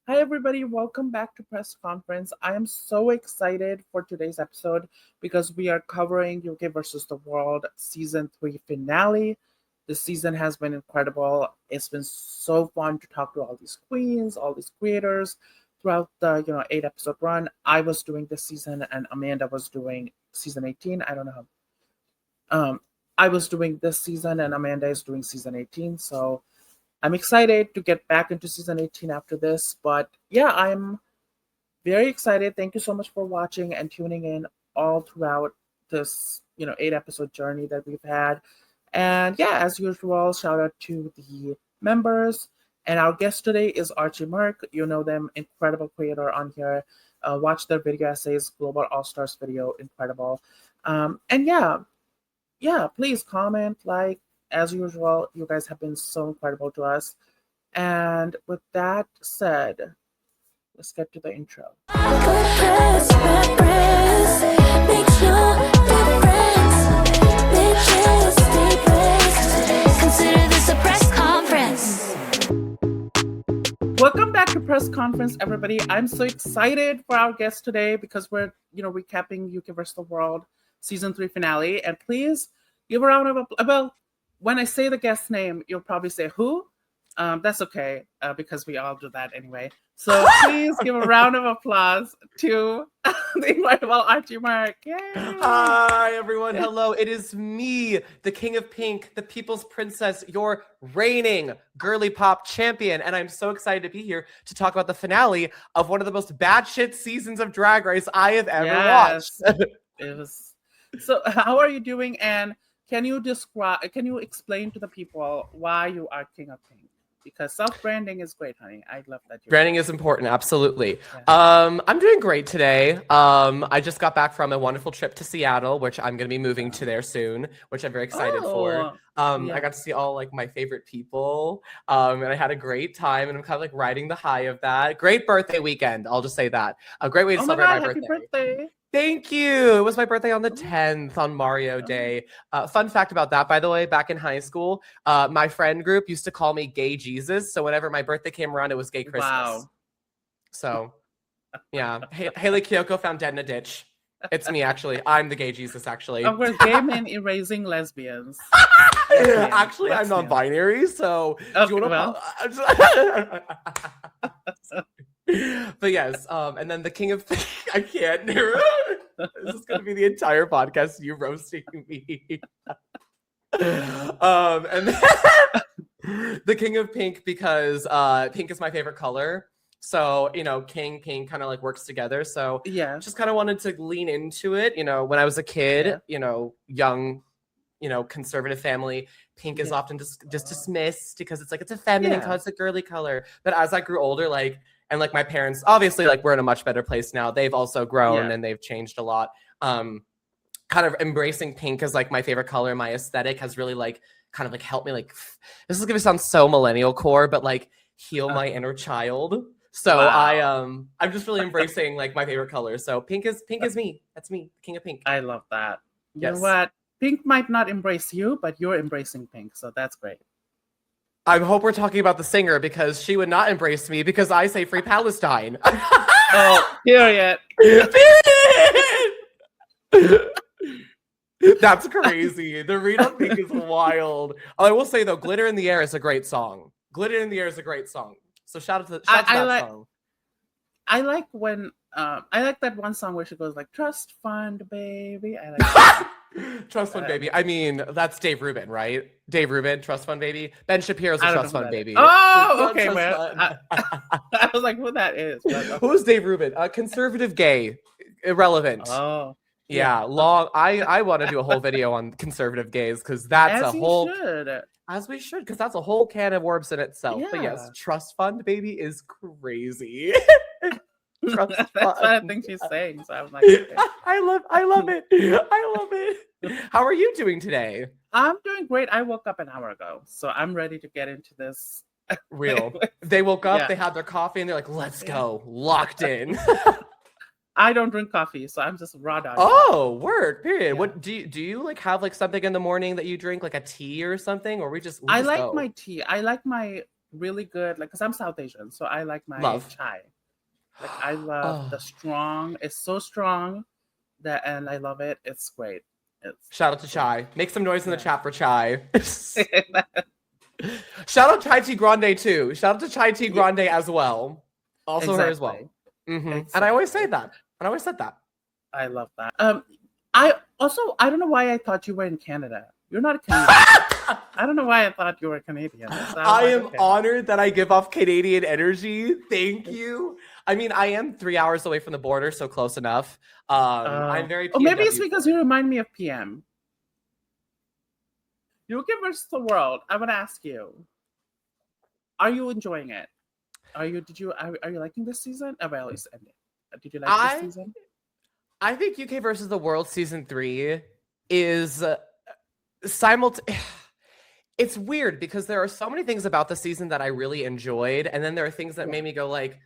Hi, everybody. Welcome back to Press Conference. I am so excited for today's episode because we are covering UK versus the World Season 3 finale. This season has been incredible. It's been so fun to talk to all these queens, all these creators throughout the 8 episode run. I was doing this season and Amanda was doing season 18. I don't know how. I was doing this season and Amanda is doing season 18. So I'm excited to get back into season 18 after this. But yeah, I'm very excited. Thank you so much for watching and tuning in all throughout this, 8 episode journey that we've had. And yeah, as usual, shout out to the members. And our guest today is Archie Merc. You know them, incredible creator on here. Watch their video essays, Global All Stars video, incredible. And yeah, please comment, like, as usual, you guys have been so incredible to us. And with that said, let's get to the intro. Consider this a press conference. Welcome back to Press Conference, everybody. I'm so excited for our guest today because we're, recapping UK vs. the World Season 3 finale. And please give a round of applause. Well, when I say the guest name, you'll probably say who. That's okay because we all do that anyway. So please give a round of applause to the incredible Archie Merc. Yay! Hi, everyone. Hello. It is me, the King of Pink, the People's Princess, your reigning girly pop champion. And I'm so excited to be here to talk about the finale of one of the most batshit seasons of Drag Race I have ever watched. It was. So how are you doing? And can you explain to the people why you are King of Pink? Because self-branding is great, honey. I love that. Branding is important, absolutely. Yeah. I'm doing great today. I just got back from a wonderful trip to Seattle, which I'm going to be moving to there soon, which I'm very excited for. I got to see all like my favorite people, and I had a great time, and I'm kind of like riding the high of that. Great birthday weekend, I'll just say that. A great way to celebrate my birthday. Happy birthday. Thank you. It was my birthday on the 10th on Mario Day. Fun fact about that, by the way, back in high school, my friend group used to call me Gay Jesus. So whenever my birthday came around, it was Gay Christmas. Wow. So, yeah. Haley Kiyoko found dead in a ditch. It's me, actually. I'm the Gay Jesus, actually. Oh, we're gay men erasing lesbians. Actually, I'm non-binary, so... Okay, well. But yes, and then the King of I can't. This is going to be the entire podcast you roasting me. And then the King of Pink because pink is my favorite color. So, King, Pink kind of like works together. So yeah, just kind of wanted to lean into it. When I was a kid, young, conservative family, pink is often just dismissed because it's like, it's a feminine color, it's a girly color. But as I grew older, and my parents, obviously, we're in a much better place now. They've also grown and they've changed a lot. Kind of embracing pink as my favorite color, my aesthetic has really kind of helped me this is gonna sound so millennial core, but heal my inner child. So wow. I'm just really embracing my favorite color. So pink is me. That's me, King of Pink. I love that. You know what? Pink might not embrace you, but you're embracing pink. So that's great. I hope we're talking about the singer because she would not embrace me because I say free Palestine. Oh, period. That's crazy. The read on Pink is wild. I will say though, Glitter in the Air is a great song. Glitter in the Air is a great song. So shout out to that song. I like when I like that one song where she goes Trust Fund Baby. I like that. Trust Fund Baby. I mean, that's Dave Rubin, right? Dave Rubin, Trust Fund Baby. Ben Shapiro's a Trust Fund Baby. Oh, okay. Well, I was like, who that is? Who's Dave Rubin? Conservative gay. Irrelevant. Oh. Yeah, long. I want to do a whole video on conservative gays because that's as we should, because that's a whole can of worms in itself. Yeah. But yes, Trust Fund Baby is crazy. That's what I think she's saying. So I'm like, okay. I love it. I love it. How are you doing today? I'm doing great. I woke up an hour ago, so I'm ready to get into this. Real. They woke up, they had their coffee, and they're like, let's go. Locked in. I don't drink coffee, so I'm just raw dog. Oh, word. Period. Yeah. What do you have something in the morning that you drink, like a tea or something, or we just I like go? my tea. I like my really good. Like, because I'm South Asian, so I like my Love. chai. Like, I love the strong. It's so strong that, and I love it. It's great. It's Shout out to Chai. Make some noise in the Yeah. chat for Chai. Shout out Chai Tea Grande too. Shout out to Chai Tea Grande as well. Also her as well. Exactly. And I always say that. And I always said that. I love that. I don't know why I thought you were in Canada. You're not a Canadian. I don't know why I thought you were Canadian. So I like, am okay. honored that I give off Canadian energy. Thank you. I mean, I am 3 hours away from the border, so close enough. I'm very. Oh, maybe it's POW because for it. you remind me of PM. UK versus the World. I want to ask you: are you enjoying it? Are you liking this season? Oh, well, it's ended. Did you like this season? I think UK versus the World season 3 is It's weird because there are so many things about the season that I really enjoyed, and then there are things that made me go like,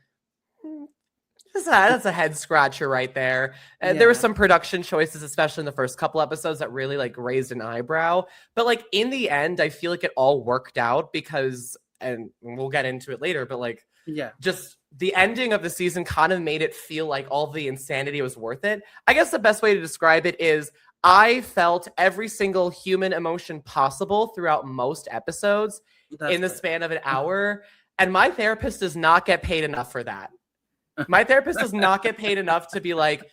that's a head scratcher right there. There were some production choices, especially in the first couple episodes, that really like raised an eyebrow. But like in the end, I feel like it all worked out because, and we'll get into it later, but like, just the ending of the season kind of made it feel like all the insanity was worth it. I guess the best way to describe it is I felt every single human emotion possible throughout most episodes in the span of an hour. And my therapist does not get paid enough for that. My therapist does not get paid enough to be like,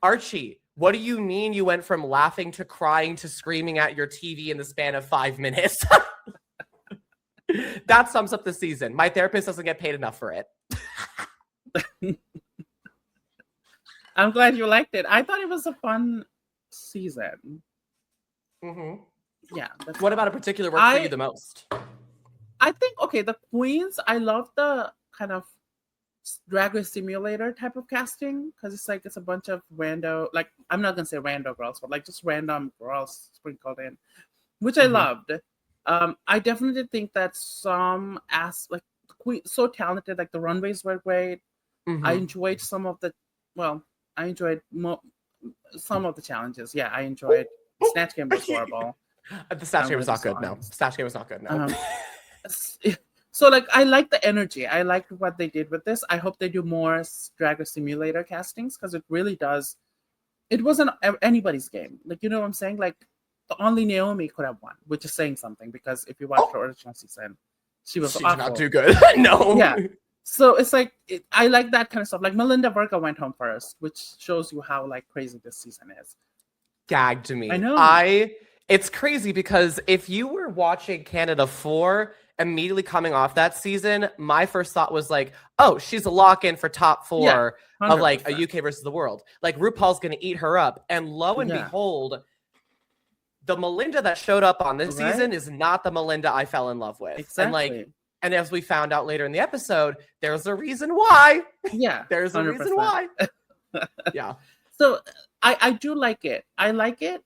Archie, what do you mean you went from laughing to crying to screaming at your TV in the span of 5 minutes? That sums up the season. My therapist doesn't get paid enough for it. I'm glad you liked it. I thought it was a fun season. Yeah. What about a particular work for you the most? I think, okay, the queens, I love the kind of Drag Race Simulator type of casting because it's a bunch of rando, like, I'm not going to say rando girls, but like just random girls sprinkled in, which I loved. I definitely think that some queen so talented, like the runways were great. I enjoyed some of the some of the challenges. Yeah, I enjoyed Snatch Game was horrible. The Snatch Game was not good. No, Snatch Game was not good. No. So like I like the energy. I liked what they did with this. I hope they do more Drag Race Simulator castings because it really does. It wasn't anybody's game. Like, you know what I'm saying? Like only Naomi could have won, which is saying something because if you watch the original season, she did not do good. No. Yeah. So it's like I like that kind of stuff. Like Melinda Verga went home first, which shows you how like crazy this season is. Gagged to me. I know. It's crazy because if you were watching Canada 4 immediately coming off that season, my first thought was like, oh, she's a lock-in for top 4 of like a UK versus the world. Like RuPaul's gonna eat her up. And lo and behold, the Melinda that showed up on this season is not the Melinda I fell in love with. Exactly. And as we found out later in the episode, there's a reason why. Yeah. There's a 100%. reason why. Yeah. So I do like it. I like it.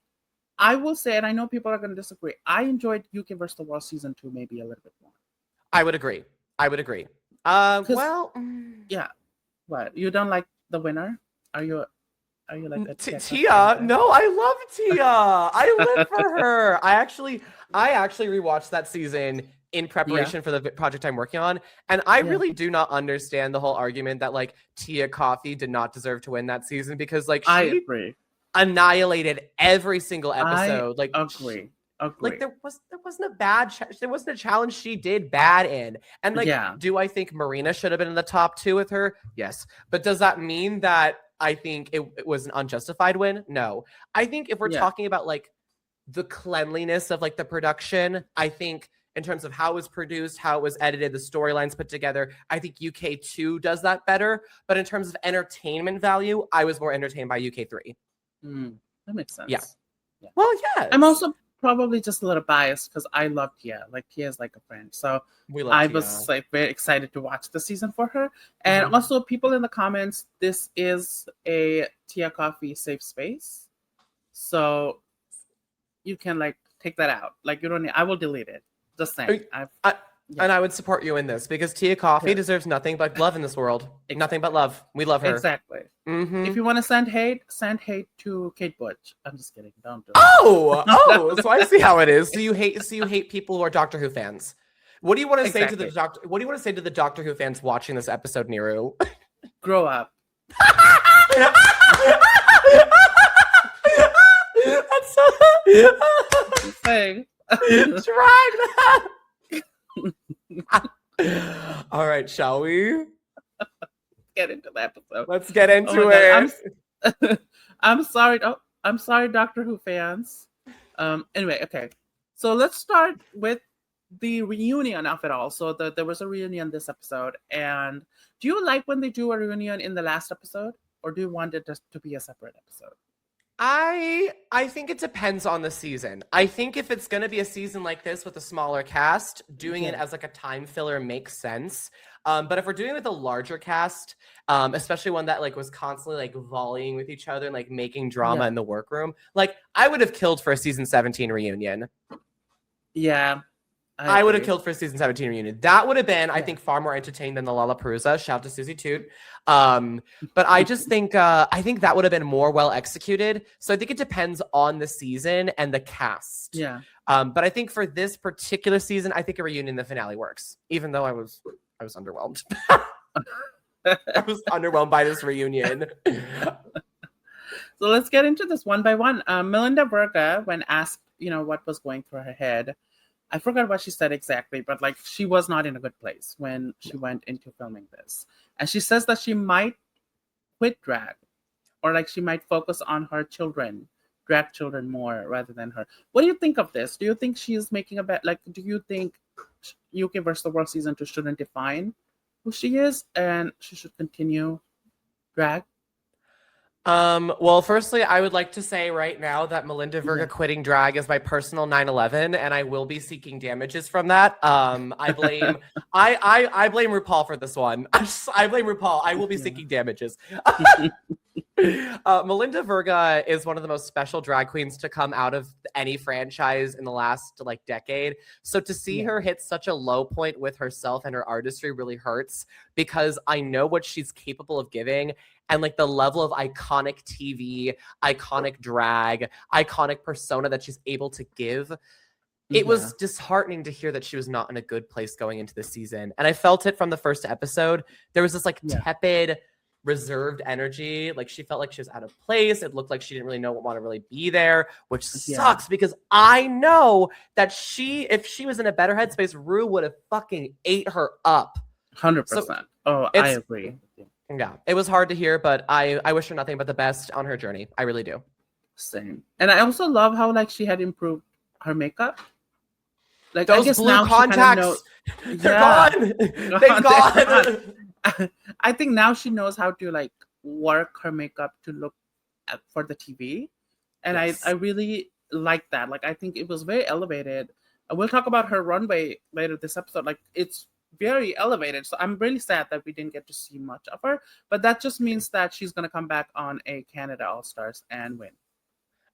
I will say, and I know people are going to disagree, I enjoyed UK vs. the World season 2 maybe a little bit more. I would agree. Yeah. What? You don't like the winner? Are you like a Tia? No, I love Tia. I live for her. I actually rewatched that season in preparation for the project I'm working on, and I really do not understand the whole argument that like Tia Coffee did not deserve to win that season because like I agree. Annihilated every single episode. I agree. Like there wasn't a challenge she did bad in. And like, do I think Marina should have been in the top 2 with her? Yes. But does that mean that I think it was an unjustified win? No. I think if we're talking about like the cleanliness of like the production, I think in terms of how it was produced, how it was edited, the storylines put together, I think UK 2 does that better. But in terms of entertainment value, I was more entertained by UK 3. That makes sense. Yeah. Well, yeah. I'm also probably just a little biased because I love Tia. Like Tia is like a friend, so I was like very excited to watch the season for her. And also, people in the comments, this is a Tia Coffee safe space, so you can like take that out. Like you don't need. I will delete it. Just saying. And I would support you in this because Tia Coffee deserves nothing but love in this world. Nothing but love. We love her. Exactly. If you want to send hate to Kate Butch. I'm just kidding. Don't do it. Oh, so I see how it is. So you hate people who are Doctor Who fans. What do you want to say to the Exactly. doctor? What do you want to say to the Doctor Who fans watching this episode, Niru? Grow up. That's so Just saying. drag that. All right, shall we? Get into the episode. Let's get Oh into my God, it. I'm sorry. Oh, I'm sorry, Doctor Who fans. Anyway, okay. So let's start with the reunion of it all. So there was a reunion this episode, and do you like when they do a reunion in the last episode, or do you want it just to be a separate episode? I think it depends on the season. I think if it's gonna be a season like this with a smaller cast, doing it Yeah. as like a time filler makes sense. But if we're doing it with a larger cast, especially one that like was constantly like volleying with each other and like making drama Yeah. in the workroom, like I would have killed for a season 17 reunion. Yeah, I would have agree. killed for a season 17 reunion. That would have been, I Yeah. think, far more entertaining than the Lollapalooza. Shout out to Susie Toot. But I just think I think that would have been more well executed. So I think it depends on the season and the cast. Yeah. But I think for this particular season, I think a reunion in the finale works. Even though I was underwhelmed. I was underwhelmed by this reunion. So let's get into this one by one. Melinda Verga, when asked, what was going through her head, I forgot what she said exactly, but like she was not in a good place when she went into filming this. And she says that she might quit drag, or like she might focus on her children, drag children more rather than her. What do you think of this? Do you think she is making a bet? Like, do you think UK versus the World season 2 shouldn't define who she is and she should continue drag? Well, firstly, I would like to say right now that Melinda Verga quitting drag is my personal 9/11, and I will be seeking damages from that. I blame I blame RuPaul for this one. I blame RuPaul. I will be seeking damages. Melinda Verga is one of the most special drag queens to come out of any franchise in the last like decade. So to see her hit such a low point with herself and her artistry really hurts, because I know what she's capable of giving. And like the level of iconic TV, iconic drag, iconic persona that she's able to give, it was disheartening to hear that she was not in a good place going into the season. And I felt it from the first episode. There was this like tepid, reserved energy. Like she felt like she was out of place. It looked like she didn't really want to really be there, which sucks because I know that if she was in a better headspace, Rue would have fucking ate her up. 100%. So I agree. Yeah, it was hard to hear, but I wish her nothing but the best on her journey. I really do. Same. And I also love how like she had improved her makeup. Like those I guess blue now contacts, they're gone. They're gone. I think now she knows how to like work her makeup to look for the TV, and I really like that. Like I think it was very elevated. And we'll talk about her runway later this episode. Like it's very elevated. So I'm really sad that we didn't get to see much of her, but that just means that she's going to come back on a Canada All Stars and win.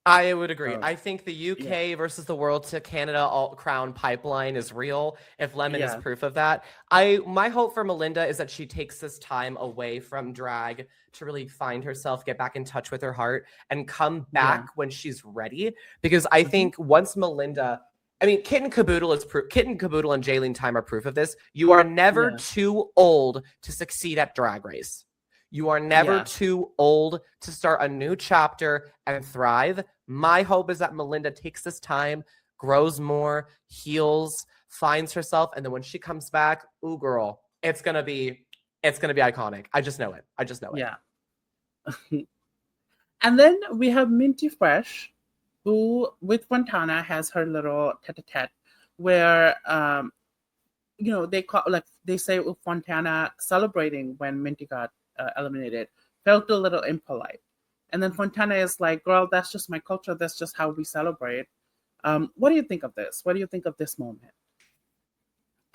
I would agree. I think the UK versus the world to Canada crown pipeline is real. If Lemon is proof of that, my hope for Melinda is that she takes this time away from drag to really find herself, get back in touch with her heart, and come back when she's ready. Because I think once Melinda, I mean, Kit and Caboodle is proof. Kit and Caboodle and Jaylene Time are proof of this. You are never too old to succeed at Drag Race. You are never too old to start a new chapter and thrive. My hope is that Melinda takes this time, grows more, heals, finds herself, and then when she comes back, ooh, girl, it's gonna be iconic. I just know it. Yeah. And then we have Minty Fresh, who with Fontana has her little tete-a-tete where they say Fontana celebrating when Minty got eliminated felt a little impolite, and then Fontana is like, girl, that's just my culture, that's just how we celebrate. What do you think of this? What do you think of this moment?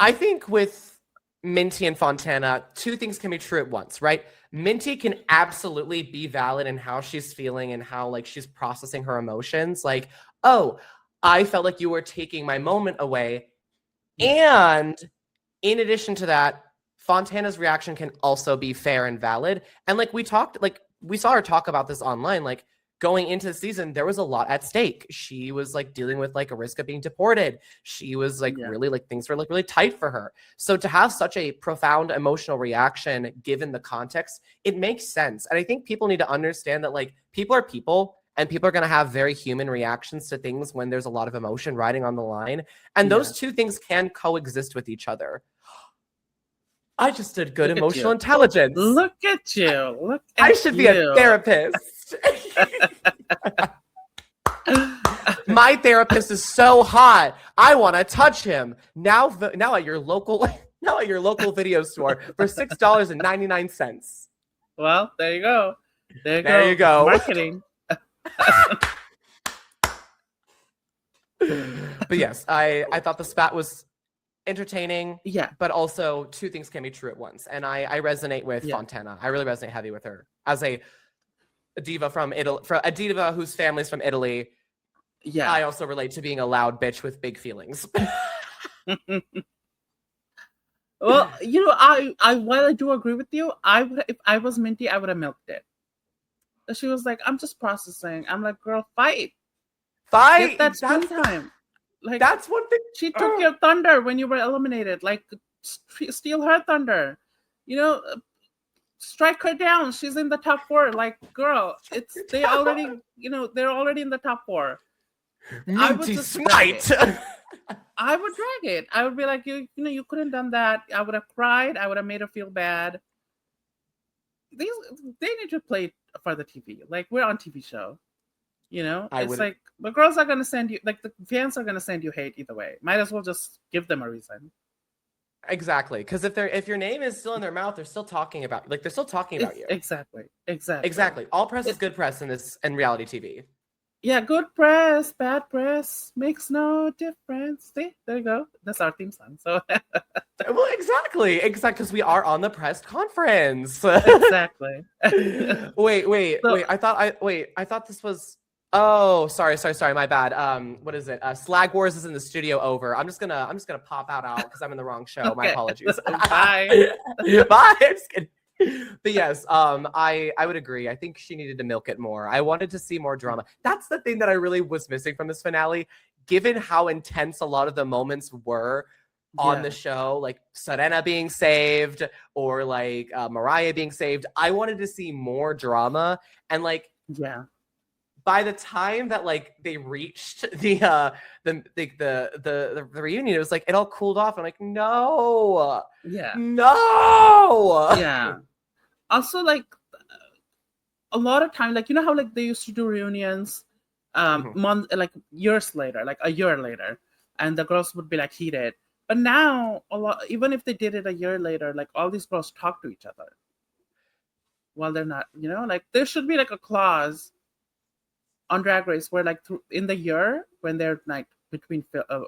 I think with Minty and Fontana, two things can be true at once, right? Minty can absolutely be valid in how she's feeling and how like she's processing her emotions. Like, oh, I felt like you were taking my moment away. And in addition to that, Fontana's reaction can also be fair and valid. And like we saw her talk about this online, like, going into the season, there was a lot at stake. She was like dealing with like a risk of being deported. She was like really like things were like really tight for her. So to have such a profound emotional reaction given the context, it makes sense. And I think people need to understand that like people are people and people are going to have very human reactions to things when there's a lot of emotion riding on the line. And those two things can coexist with each other. I just did good emotional intelligence. Look at you. Look at I should be a therapist. My therapist is so hot. I want to touch him. Now at your local video store for $6.99. Well, there you go. There you go. Marketing. But yes, I thought the spat was entertaining, but also two things can be true at once, and I resonate with Fontana. I really resonate heavy with her as a diva from Italy, a diva whose family's from Italy. I also relate to being a loud bitch with big feelings. Well, you know, I while I do agree with you, if I was Minty, I would have milked it. She was like, I'm just processing. I'm like, girl, fight. Get that screen time. Like, that's one thing. She took your thunder when you were eliminated. Like, steal her thunder. You know, strike her down. She's in the top 4. Like, girl, they're already in the top 4. I would just smite. I would drag it. I would be like, you couldn't have done that. I would have cried. I would have made her feel bad. They need to play for the TV. Like, we're on TV show. You know, like the girls are gonna send you, like the fans are gonna send you hate either way. Might as well just give them a reason. Exactly, because if your name is still in their mouth, they're still talking about you. Exactly. All press is good press in reality TV. Yeah, good press, bad press makes no difference. See, there you go. That's our theme song. So, well, exactly, because we are on the press conference. Exactly. Wait. I thought this was. Oh, sorry. My bad. What is it? Slag Wars is in the studio over. I'm just gonna pop out because I'm in the wrong show. Okay. My apologies. Bye. Bye. I'm just kidding. But yes, I would agree. I think she needed to milk it more. I wanted to see more drama. That's the thing that I really was missing from this finale, given how intense a lot of the moments were on the show, like Serena being saved or like Mariah being saved. I wanted to see more drama, and like by the time that like they reached the reunion, it was like it all cooled off. I'm like, no. Also, like a lot of time, like, you know how like they used to do reunions like years later, like a year later, and the girls would be like heated. But now even if they did it a year later, like all these girls talk to each other while they're not, you know, like there should be like a clause on Drag Race where like in the year when they're like between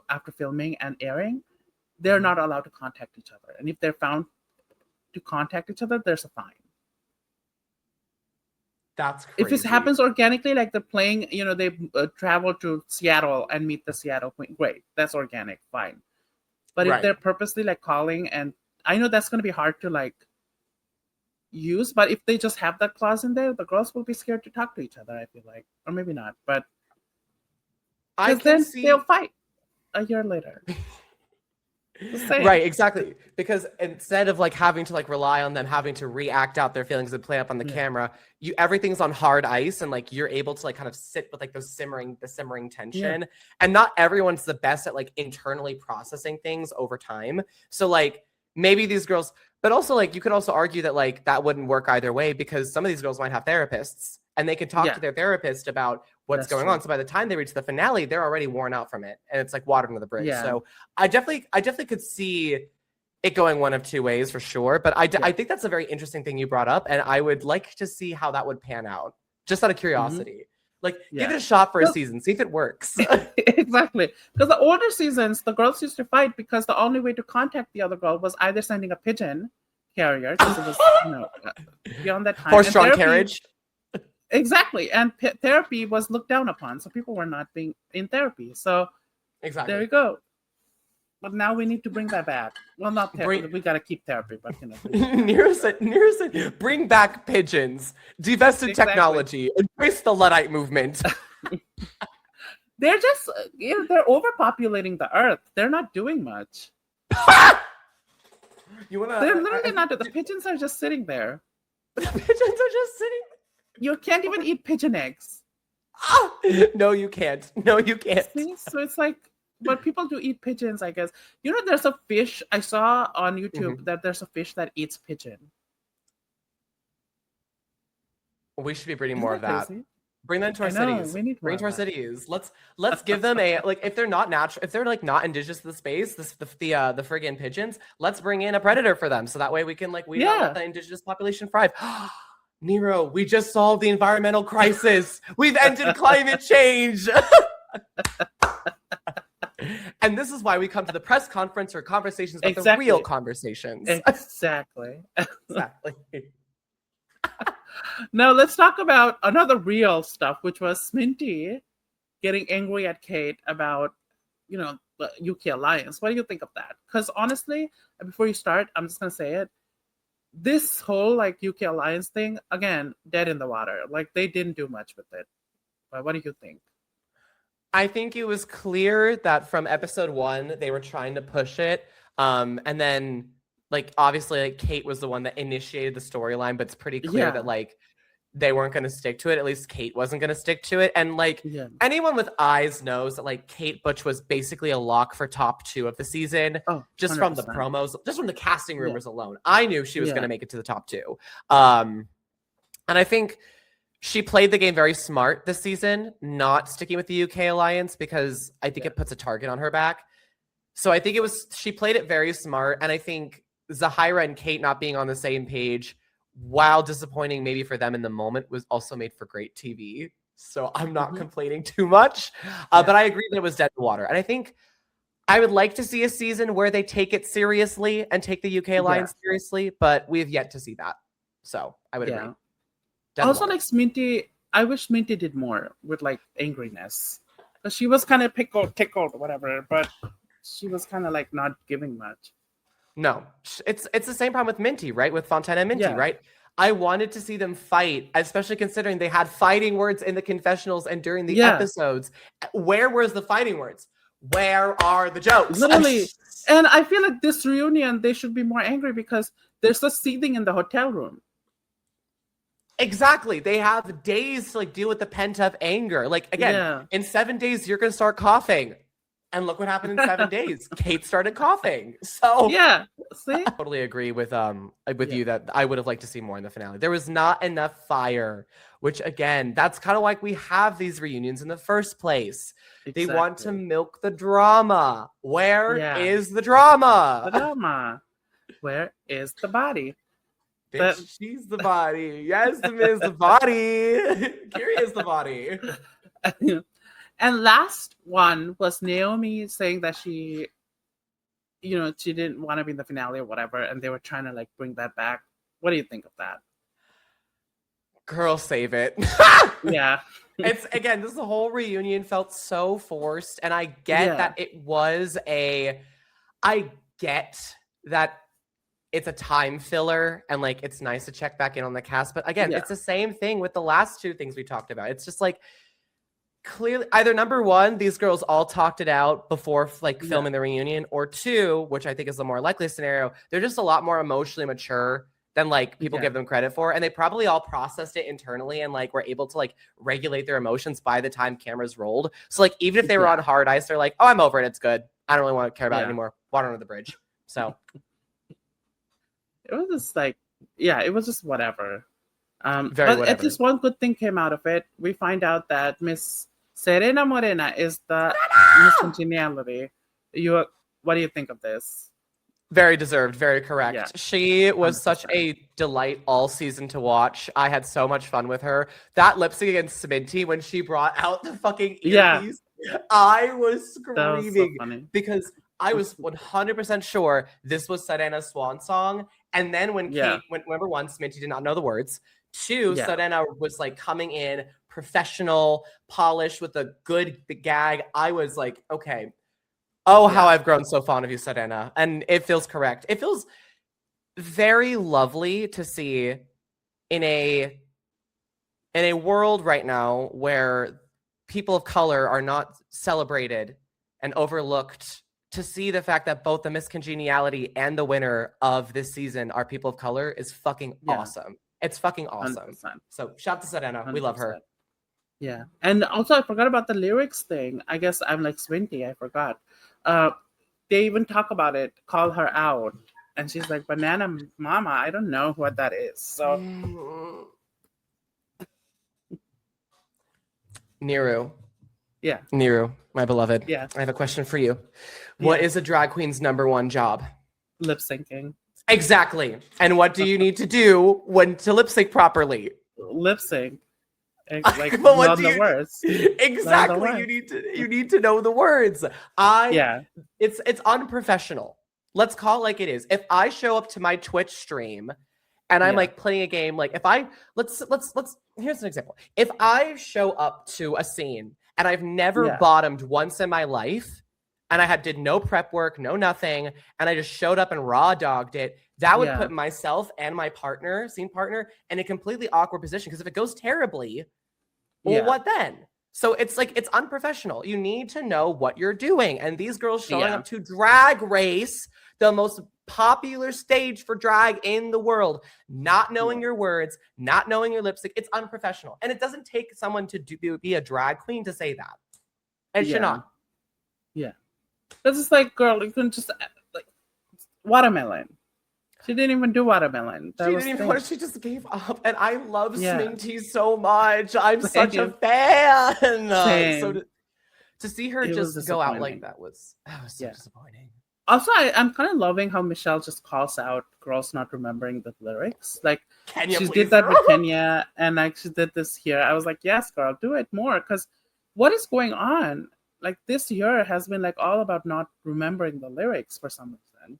after filming and airing, they're not allowed to contact each other, and if they're found to contact each other, there's a fine. That's crazy. If this happens organically, like they're playing, you know, they travel to Seattle and meet the Seattle Queen, great, that's organic, fine. But if they're purposely like calling, and I know that's going to be hard to like use, but if they just have that clause in there, the girls will be scared to talk to each other, I feel like. Or maybe not, but they'll fight a year later. Right, exactly. Because instead of like having to like rely on them having to react out their feelings and play up on the camera, everything's on hard ice, and like you're able to like kind of sit with like the simmering tension. And not everyone's the best at like internally processing things over time. So like maybe these girls, but also like you could also argue that like that wouldn't work either way, because some of these girls might have therapists and they can talk to their therapist about what's going on. So by the time they reach the finale, they're already worn out from it, and it's like water under the bridge. So I definitely could see it going one of two ways for sure. But I think that's a very interesting thing you brought up, and I would like to see how that would pan out, just out of curiosity. Like, give it a shot for a season, see if it works. Exactly. Because the older seasons, the girls used to fight because the only way to contact the other girl was either sending a pigeon carrier, because it was beyond that time. Horse-drawn carriage. Exactly. And therapy was looked down upon, so people were not being in therapy. So there you go. But now we need to bring that back. Well, not therapy. We gotta keep therapy, but Nero said, bring back pigeons, divest in technology, embrace the Luddite movement. They're just, they're overpopulating the earth. They're not doing much. They're literally not. The pigeons are just sitting there. The pigeons are just sitting. You can't even eat pigeon eggs. No, you can't. No, you can't. See? So it's like, but people do eat pigeons, I guess. There's a fish I saw on YouTube that there's a fish that eats pigeon. We should be breeding more of that. Crazy? Bring them to our cities. Bring it to our cities. Let's give them a if they're not natural, if they're like not indigenous to the space, the friggin' pigeons. Let's bring in a predator for them, so that way we can weed out the indigenous population thrive. Nero, we just solved the environmental crisis. We've ended climate change. And this is why we come to the press conference or conversations about the real conversations. Exactly. Exactly. Now let's talk about another real stuff, which was Sminty getting angry at Kate about, the UK alliance. What do you think of that? Because honestly, before you start, I'm just gonna say it. This whole UK alliance thing, again, dead in the water. They didn't do much with it. But what do you think? I think it was clear that from episode 1 they were trying to push it, and then obviously Kate was the one that initiated the storyline, but it's pretty clear that they weren't going to stick to it. At least Kate wasn't going to stick to it, and anyone with eyes knows that Kate Butch was basically a lock for top 2 of the season. Just 100%. From the promos, just from the casting rumors alone, I knew she was going to make it to the top 2. And I think she played the game very smart this season, not sticking with the UK alliance, because I think it puts a target on her back. So I think she played it very smart, and I think Zahira and Kate not being on the same page, while disappointing maybe for them in the moment, was also made for great TV. So I'm not complaining too much, but I agree that it was dead in the water. And I think I would like to see a season where they take it seriously and take the UK alliance seriously, but we have yet to see that. So I would agree. Also, Sminty, I wish Sminty did more with angriness, because she was kind of tickled, whatever, but she was kind of not giving much. No, it's the same problem with Minty, right? With Fontana and Minty, right? I wanted to see them fight, especially considering they had fighting words in the confessionals and during the episodes. Where was the fighting words? Where are the jokes? Literally. And I feel like this reunion, they should be more angry because there's a seething in the hotel room. Exactly. They have days to deal with the pent-up anger. Again, in 7 days, you're going to start coughing. And look what happened in 7 days. Kate started coughing. So see? I totally agree with you that I would have liked to see more in the finale. There was not enough fire, which again, that's kind of why we have these reunions in the first place. Exactly. They want to milk the drama. Where is the drama? The drama. Where is the body? Bitch, she's the body. Yes, the is the body. Kiri is the body. And last one was Naomi saying that she didn't want to be in the finale or whatever, and they were trying to bring that back. What do you think of that? Girl, save it. Yeah. It's again, this whole reunion felt so forced, and I get that it was I get that it's a time filler and it's nice to check back in on the cast, but again, it's the same thing with the last 2 things we talked about. It's just clearly either number 1, these girls all talked it out before filming the reunion, or 2, which I think is the more likely scenario, they're just a lot more emotionally mature than people give them credit for, and they probably all processed it internally and were able to regulate their emotions by the time cameras rolled. So even if they were on hard ice, they're oh, I'm over it, it's good, I don't really want to care about it anymore, water under the bridge. So it was just it was just whatever. But whatever. At least one good thing came out of it. We find out that Miss Serena Morena is the Miss Congeniality. What do you think of this? Very deserved, very correct. She was 100%. Such a delight all season to watch. I had so much fun with her. That lip sync against Sminty when she brought out the fucking earpiece, I was screaming because I was 100% sure this was Serena's swan song. And then when Kate, number 1, Sminty did not know the words. 2, Serena was coming in professional, polished with a good gag. I was okay, Oh, how I've grown so fond of you, Serena. And it feels correct. It feels very lovely to see in a world right now where people of color are not celebrated and overlooked, to see the fact that both the Miss Congeniality and the winner of this season are people of color is fucking awesome. It's fucking awesome. 100%. So shout out to Serena. We love her. Yeah. And also I forgot about the lyrics thing. I guess I'm like Swinty. I forgot. They even talk about it, call her out. And she's like, banana mama. I don't know what that is. So Niru. Yeah. Niru, my beloved. Yeah. I have a question for you. What is a drag queen's number one job? Lip syncing. Exactly. And what do you need to do when to lip sync properly? Lip sync. Like but what learn do the you words. Exactly. Learn the You need to know the words. It's unprofessional. Let's call it like it is. If I show up to my Twitch stream and I'm like playing a game, like if I let's here's an example. If I show up to a scene and I've never bottomed once in my life, and I did no prep work, no nothing, and I just showed up and raw dogged it, that would put myself and my scene partner, in a completely awkward position. Because if it goes terribly, well, what then? So it's like, it's unprofessional. You need to know what you're doing. And these girls showing up to Drag Race, the most popular stage for drag in the world, not knowing your words, not knowing your lip sync, it's unprofessional. And it doesn't take someone to be a drag queen to say that. It should not. Yeah. Because it's like, girl, you can just, like, watermelon. She didn't even do watermelon. She just gave up. And I love Sminty so much. I'm such a fan. So to see her just go out like that was so disappointing. Also, I'm kind of loving how Michelle just calls out girls not remembering the lyrics. Like, she did that with Kenya, and like she did this here. I was like, yes, girl, do it more. Because what is going on? Like, this year has been like all about not remembering the lyrics for some reason.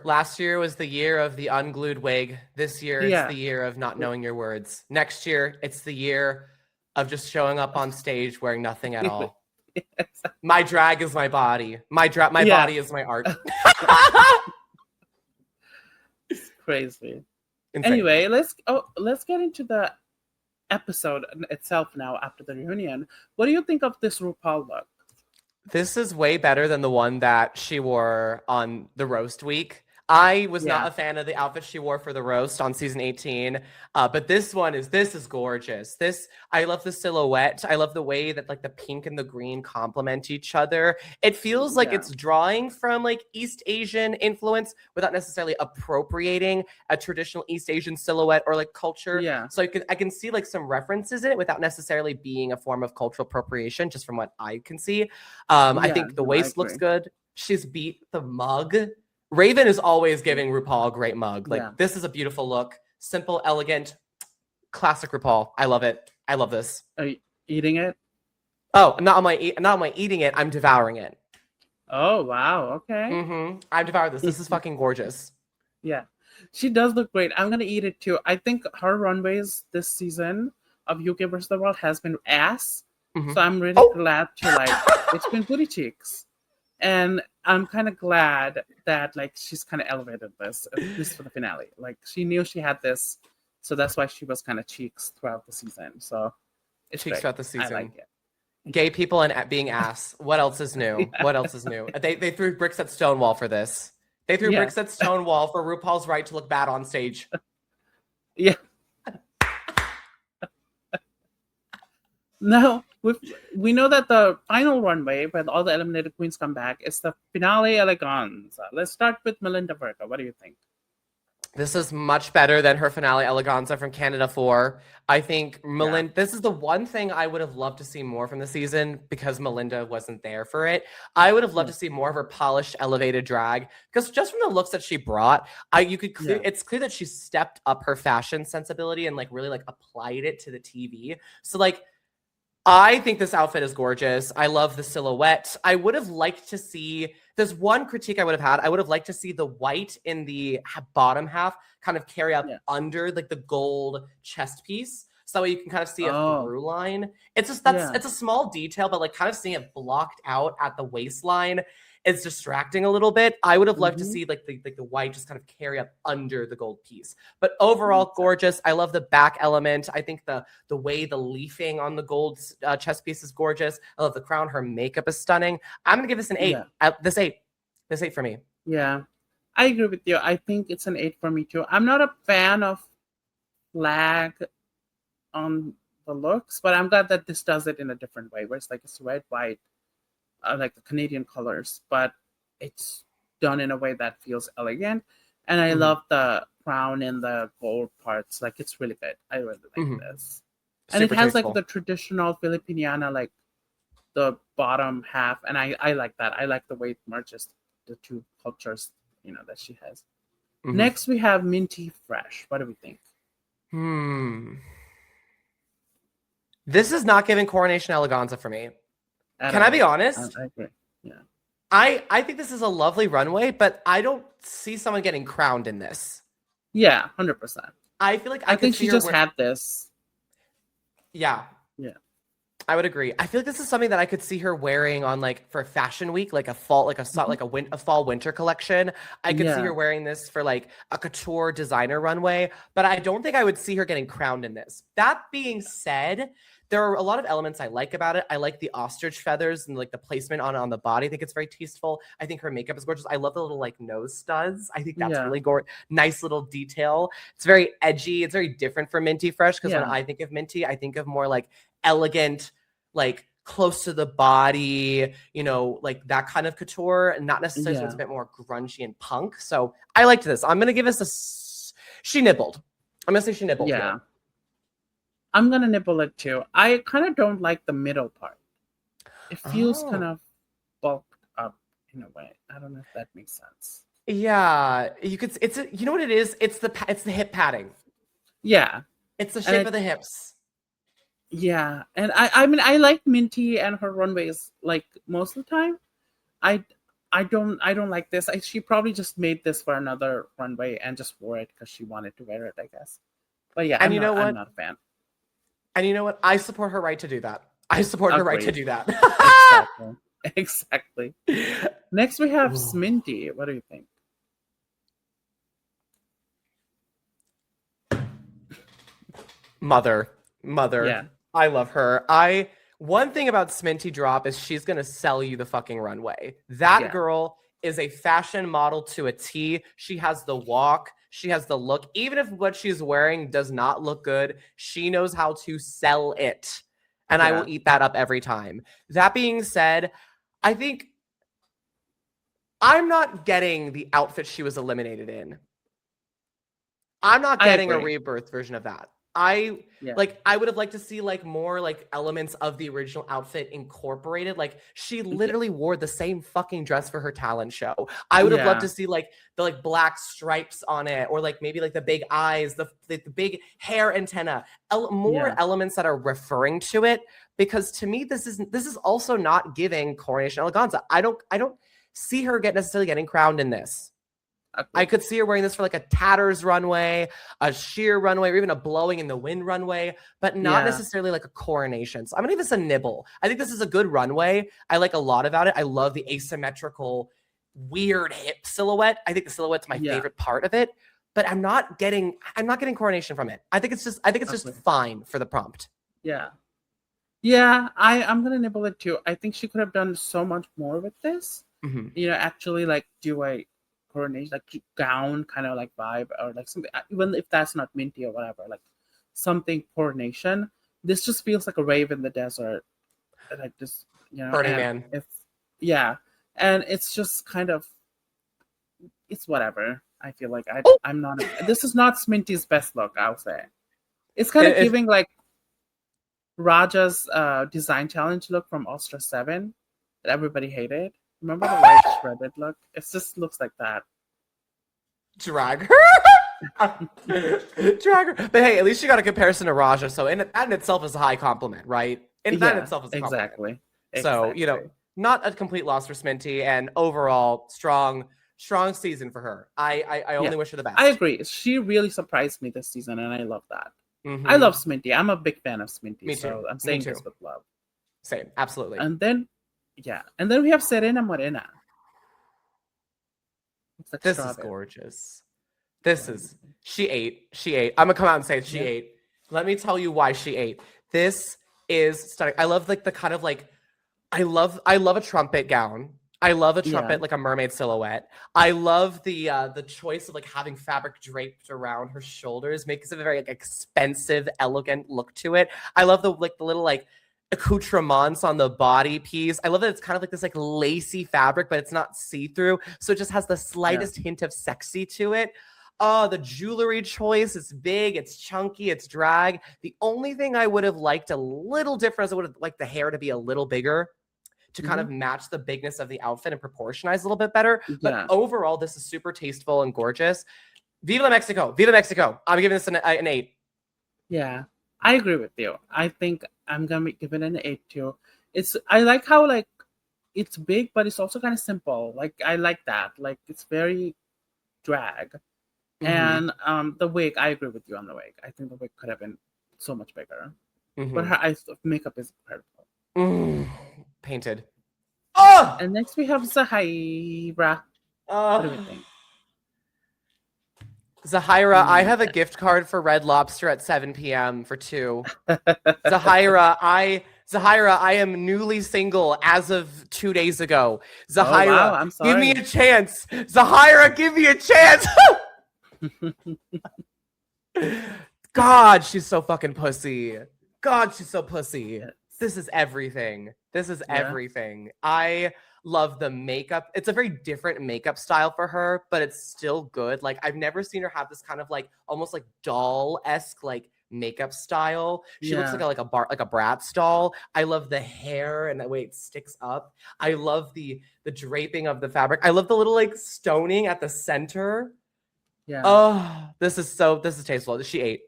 Last year was the year of the unglued wig. This year it's the year of not knowing your words. Next year it's the year of just showing up on stage wearing nothing at all. My drag is my body. My body is my art. It's crazy. Insane. Anyway, let's get into the episode itself now after the reunion. What do you think of this RuPaul look? This is way better than the one that she wore on the roast week. I was not a fan of the outfit she wore for the roast on season 18, but this is gorgeous. I love the silhouette. I love the way that like the pink and the green complement each other. It feels like it's drawing from like East Asian influence without necessarily appropriating a traditional East Asian silhouette or like culture. Yeah. So I can see like some references in it without necessarily being a form of cultural appropriation, just from what I can see. I think the waist looks good. She's beat the mug. Raven is always giving RuPaul a great mug. Like, this is a beautiful look. Simple, elegant, classic RuPaul. I love it. I love this. Are you eating it? Oh, not am I eating it. I'm devouring it. Oh, wow. Okay. Mm-hmm. I'm devouring this. This is fucking gorgeous. Yeah. She does look great. I'm going to eat it too. I think her runways this season of UK vs. the World has been ass. Mm-hmm. So I'm really glad to like, it's been booty cheeks. And I'm kind of glad that like she's kind of elevated this, at least for the finale. Like she knew she had this, so that's why she was kind of cheeks throughout the season. So it's cheeks throughout the season. I like it. Gay people and being ass. What else is new? What else is new? They threw bricks at Stonewall for this. They threw bricks at Stonewall for RuPaul's right to look bad on stage. Yeah. No, we know that the final runway, when all the eliminated queens come back, is the finale eleganza. Let's start with Melinda Verga. What do you think? This is much better than her finale eleganza from Canada 4. I think Melinda, this is the one thing I would have loved to see more from the season because Melinda wasn't there for it. I would have loved to see more of her polished, elevated drag because just from the looks that she brought, it's clear that she stepped up her fashion sensibility and like really like applied it to the TV. So like, I think this outfit is gorgeous. I love the silhouette. I would have liked to see, there's one critique I would have had. I would have liked to see the white in the bottom half kind of carry up under like the gold chest piece. so that way you can kind of see a Oh, through line. It's just yeah. it's a small detail, but like kind of seeing it blocked out at the waistline is distracting a little bit. I would have loved to Mhm. see like the white just kind of carry up under the gold piece. But overall, gorgeous. I love the back element. I think the way the leafing on the gold chest piece is gorgeous. I love the crown. Her makeup is stunning. I'm gonna give this an 8. Yeah. This 8 for me. Yeah. I agree with you. I think it's an 8 for me too. I'm not a fan of flag on the looks, but I'm glad that this does it in a different way, where it's like it's red, white, like the Canadian colors, but it's done in a way that feels elegant. And I love the crown and the gold parts. Like it's really good. I really like this. And it Super has tasteful. like the traditional Filipiniana, like the bottom half, and I like that. I like the way it merges the two cultures, that she has. Next we have Minty Fresh. What do we think? This is not giving Coronation Eleganza for me. At Can I all. be honest? I agree. Yeah. I think this is a lovely runway, but I don't see someone getting crowned in this. Yeah, 100%. I feel like I think she just had this. Yeah. Yeah. I would agree. I feel like this is something that I could see her wearing on like for Fashion Week, like a fall, like a fall winter collection. I could see her wearing this for like a couture designer runway, but I don't think I would see her getting crowned in this. That being said, there are a lot of elements I like about it. I like the ostrich feathers and like the placement on the body. I think it's very tasteful. I think her makeup is gorgeous. I love the little like nose studs. I think that's really gorgeous. Nice little detail. It's very edgy. It's very different from Minty Fresh because when I think of Minty, I think of more like elegant, like close to the body, like that kind of couture, and not necessarily it's a bit more grungy and punk. So I liked this. I'm gonna give this she nibbled. I'm gonna say she nibbled. Yeah. Here. I'm gonna nibble it too. I kind of don't like the middle part. It feels kind of bulked up in a way. I don't know if that makes sense. Yeah, you could. You know what it is? It's the hip padding. Yeah, it's the shape of the hips. Yeah, and I mean I like Minty and her runways like most of the time. I don't like this. She probably just made this for another runway and just wore it because she wanted to wear it, I guess. But yeah, and I'm not a fan. And you know what? I support her right to do that. I support her right to do that. Exactly. Next we have Sminty. What do you think? Mother. Yeah. I love her. One thing about Sminty Drop is she's gonna sell you the fucking runway. That girl is a fashion model to a T. She has the walk. She has the look. Even if what she's wearing does not look good, she knows how to sell it. And I will eat that up every time. That being said, I think I'm not getting the outfit she was eliminated in. I'm not getting a rebirth version of that. I would have liked to see like more like elements of the original outfit incorporated. Like she literally wore the same fucking dress for her talent show. I would have loved to see like the like black stripes on it, or like maybe like the big eyes, the big hair antenna, more elements that are referring to it. Because to me, this is also not giving Coronation Eleganza. I don't see her necessarily getting crowned in this. I could see her wearing this for like a tatters runway, a sheer runway, or even a blowing in the wind runway, but not necessarily like a coronation. So I'm gonna give this a nibble. I think this is a good runway. I like a lot about it. I love the asymmetrical, weird hip silhouette. I think the silhouette's my favorite part of it, but I'm not getting coronation from it. I think it's just fine for the prompt. Yeah. Yeah, I'm gonna nibble it too. I think she could have done so much more with this. Actually like do a coronation, like gown kind of like vibe, or like something, even if that's not Minty or whatever, like something coronation. This just feels like a rave in the desert, like this, Burning Man. And it's just kind of, it's whatever. I feel like I'm not. This is not Sminty's best look, I'll say. It's kind of giving like Raja's design challenge look from Ultra 7 that everybody hated. Remember the white shredded look? It just looks like that. Drag her. Drag her. But hey, at least you got a comparison to Raja. So that in itself is a high compliment, right? That in itself is a compliment. Exactly. So, not a complete loss for Sminty, and overall strong season for her. I only wish her the best. I agree. She really surprised me this season, and I love that. I love Mhm. Sminty. I'm a big fan of Sminty. Me So too. I'm Me saying too. this with love. Same. Absolutely. And then, and then we have Serena Morena. It's like This is strawberry. gorgeous. This is she ate. She ate. I'm gonna come out and say she Yeah. ate. Let me tell you why she ate. This is stunning. I love like the kind of like I love a trumpet gown. I love a trumpet Yeah. like a mermaid silhouette. I love the choice of like having fabric draped around her shoulders makes it a very like expensive, elegant look to it. I love the little like accoutrements on the body piece. I love that it's kind of like this like lacy fabric, but it's not see-through. So it just has the slightest hint of sexy to it. Oh, the jewelry choice is big, it's chunky, it's drag. The only thing I would have liked a little different is I would have liked the hair to be a little bigger to kind of match the bigness of the outfit and proportionize a little bit better. But overall, this is super tasteful and gorgeous. Viva Mexico! Viva Mexico! I'm giving this an 8. Yeah, I agree with you. I think I'm gonna give it an 8 too. I like how like it's big, but it's also kind of simple. Like I like that. Like it's very drag. And the wig, I agree with you on the wig. I think the wig could have been so much bigger. But her makeup is incredible. Painted. Oh! And next we have Zahira. What do we think? Zahira, I have a gift card for Red Lobster at 7 p.m. for 2. Zahira, I am newly single as of 2 days ago. Zahira, wow, I'm sorry. give me a chance. Zahira, give me a chance. God, she's so fucking pussy. God, she's so pussy. This is everything. This is everything. I love the makeup. It's a very different makeup style for her, but it's still good. Like I've never seen her have this kind of like almost like doll-esque like makeup style. She looks like a Bratz doll. I love the hair and the way it sticks up. I love the draping of the fabric. I love the little like stoning at the center. Yeah. Oh, this is tasteful. She ate.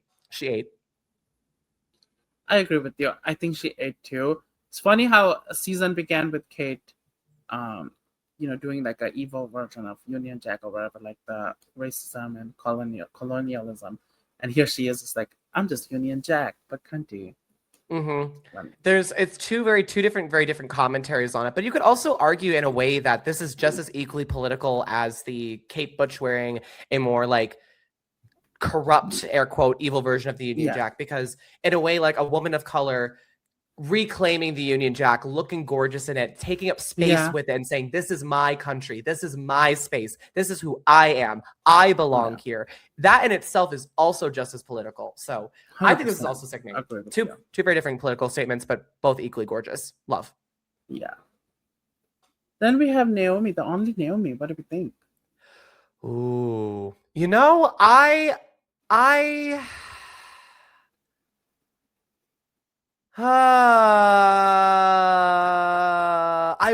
I agree with you. I think she ate too. It's funny how a season began with Kate, doing like an evil version of Union Jack or whatever, like the racism and colonialism. And here she is, it's like, I'm just Union Jack, but cunty. It's two very different commentaries on it, but you could also argue in a way that this is just as equally political as the Kate Butch wearing a more like corrupt air quote evil version of the Union Jack, because in a way like a woman of color reclaiming the Union Jack, looking gorgeous in it, taking up space with it and saying, this is my country, this is my space, this is who I am, I belong here. That in itself is also just as political. So 100%. I think this is also sickening. Two very different political statements, but both equally gorgeous. Love. Yeah. Then we have Naomi, the only Naomi. What do we think? Ooh. You know, I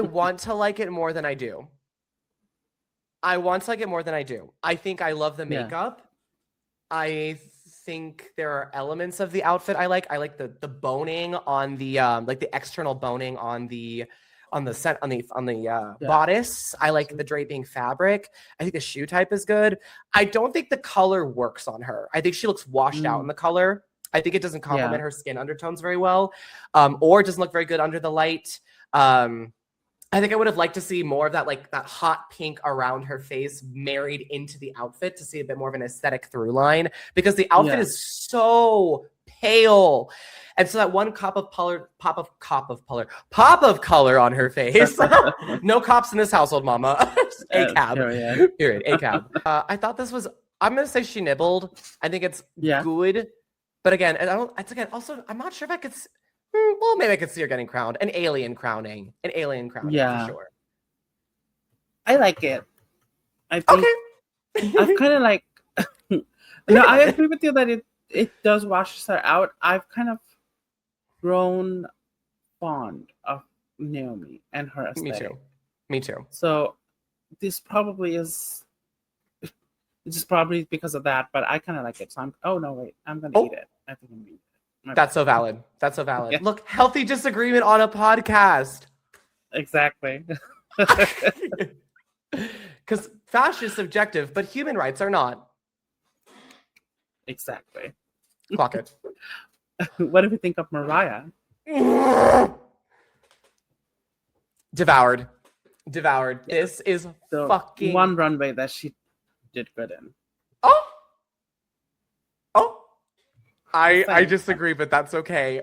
want to like it more than I do. I think I love the makeup. I think there are elements of the outfit I like. I like the boning on the like the external boning on the bodice. I like the draping fabric. I think the shoe type is good. I don't think the color works on her. I think she looks washed out in the color. I think it doesn't complement her skin undertones very well, or it doesn't look very good under the light. I think I would have liked to see more of that, like that hot pink around her face married into the outfit to see a bit more of an aesthetic through line, because the outfit is so pale. And so that one pop of color on her face. No cops in this household, mama. A cab. Period. A cab. I thought this was, I'm going to say she nibbled. I think it's good. But again, also, I'm not sure if I could, well, maybe I could see her getting crowned. An alien crowning for sure. I like it. I think I've kind of like, I agree with you that it does wash her out. I've kind of grown fond of Naomi and her aesthetic. Me too. So this probably is, it's just probably because of that, but I kind of like it. So I'm going to eat it. I think I'm going to eat it. That's so valid. Yeah. Look, healthy disagreement on a podcast. Exactly. Because fashion is subjective, but human rights are not. Exactly. Clock it. What do we think of Mariah? Devoured. Yeah. This is The fucking one runway that she did good in. Oh. I Thanks. disagree, but that's okay.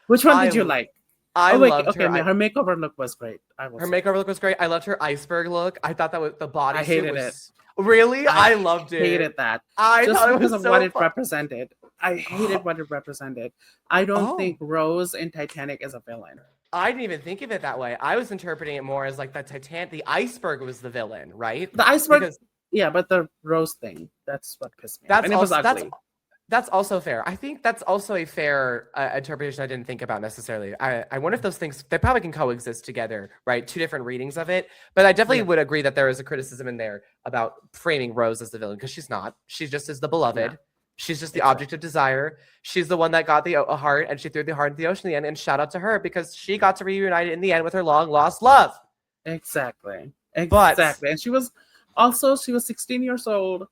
Which one I did you like? I Oh wait, loved okay, her. her makeover look was great. Her makeover look was great. I loved her iceberg look. I thought that was the I hated bodysuit it. was really. I loved it. Hated that. I Just thought it because was of so what it fun. represented. I hated what it represented. I don't Oh. think Rose in Titanic is a villain. I didn't even think of it that way. I was interpreting it more as like the iceberg was the villain, right? The iceberg, Because yeah, but the Rose thing, that's what pissed me off. that's And it was also ugly. that's also fair. I think that's also a fair interpretation I didn't think about necessarily. I wonder if those things, they probably can coexist together, right? Two different readings of it. But I definitely would agree that there is a criticism in there about framing Rose as the villain, because she's not. She just is the beloved. Yeah. She's just the object of desire. She's the one that got the heart, and she threw the heart into the ocean in the end. And shout out to her, because she got to reunite in the end with her long lost love. Exactly. And she was 16 years old,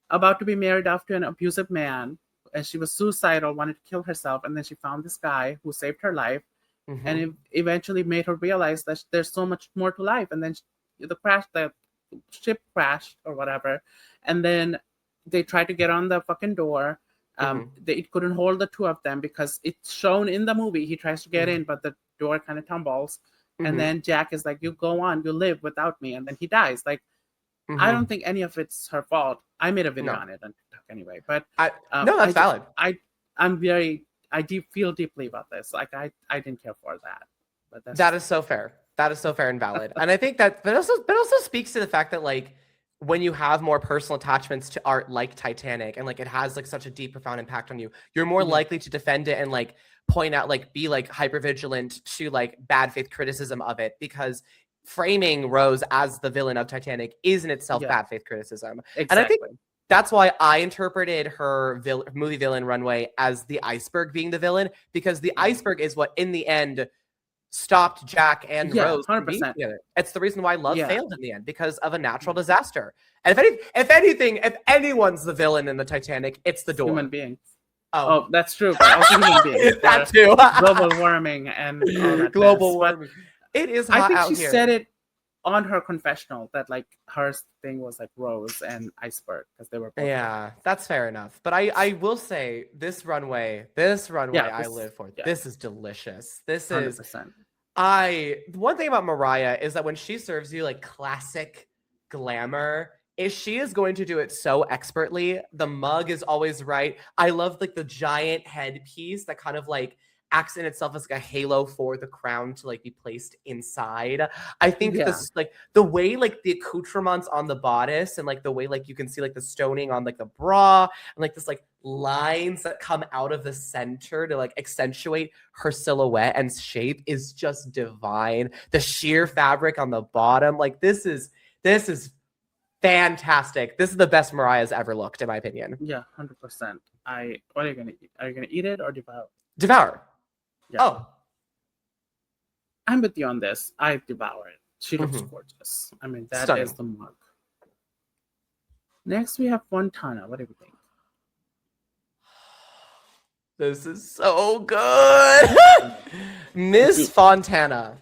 about to be married off to an abusive man. And she was suicidal, wanted to kill herself, and then she found this guy who saved her life, and it eventually made her realize that there's so much more to life. And then the ship crashed or whatever, and then they tried to get on the fucking door. It couldn't hold the two of them because it's shown in the movie. He tries to get in, but the door kind of tumbles, and then Jack is like, "You go on, you live without me," and then he dies. Like, I don't think any of it's her fault. I made a video on it on TikTok anyway, but no, that's valid. I feel deeply about this. Like, I didn't care for that. But that is so fair. That is so fair and valid. And I think that, but also speaks to the fact that, like, when you have more personal attachments to art like Titanic, and like it has like such a deep, profound impact on you, you're more likely to defend it and like point out, like, be like hyper vigilant to like bad faith criticism of it, because framing Rose as the villain of Titanic is in itself bad faith criticism. Exactly. And I think that's why I interpreted her movie villain runway as the iceberg being the villain, because the iceberg is what in the end stopped Jack and Rose from being together. It's the reason why love failed in the end, because of a natural disaster. And if anyone's the villain in the Titanic, it's the door. Human being. Oh, that's true. But also human beings. That too. Global warming and all that. Global warming. It is hot out here. I think she said it on her confessional that like her thing was like Rose and iceberg, because they were both. Yeah, that's fair enough. But I will say this runway I live for. Yeah. This is delicious. This 100%. One thing about Mariah is that when she serves you like classic glamour, she is going to do it so expertly. The mug is always right. I love like the giant headpiece that kind of like acts in itself as like a halo for the crown to like be placed inside. I think this, like the way like the accoutrements on the bodice, and like the way like you can see like the stoning on like the bra, and like this like lines that come out of the center to like accentuate her silhouette and shape is just divine. The sheer fabric on the bottom, like this is fantastic. This is the best Mariah's ever looked, in my opinion. Yeah, 100%. What are you gonna eat? Are you gonna eat it or devour? Devour. Yeah. Oh, I'm with you on this. I devour it. She looks gorgeous. I mean, that is the mug. Next, we have Fontana. What do you think? This is so good. Miss Fontana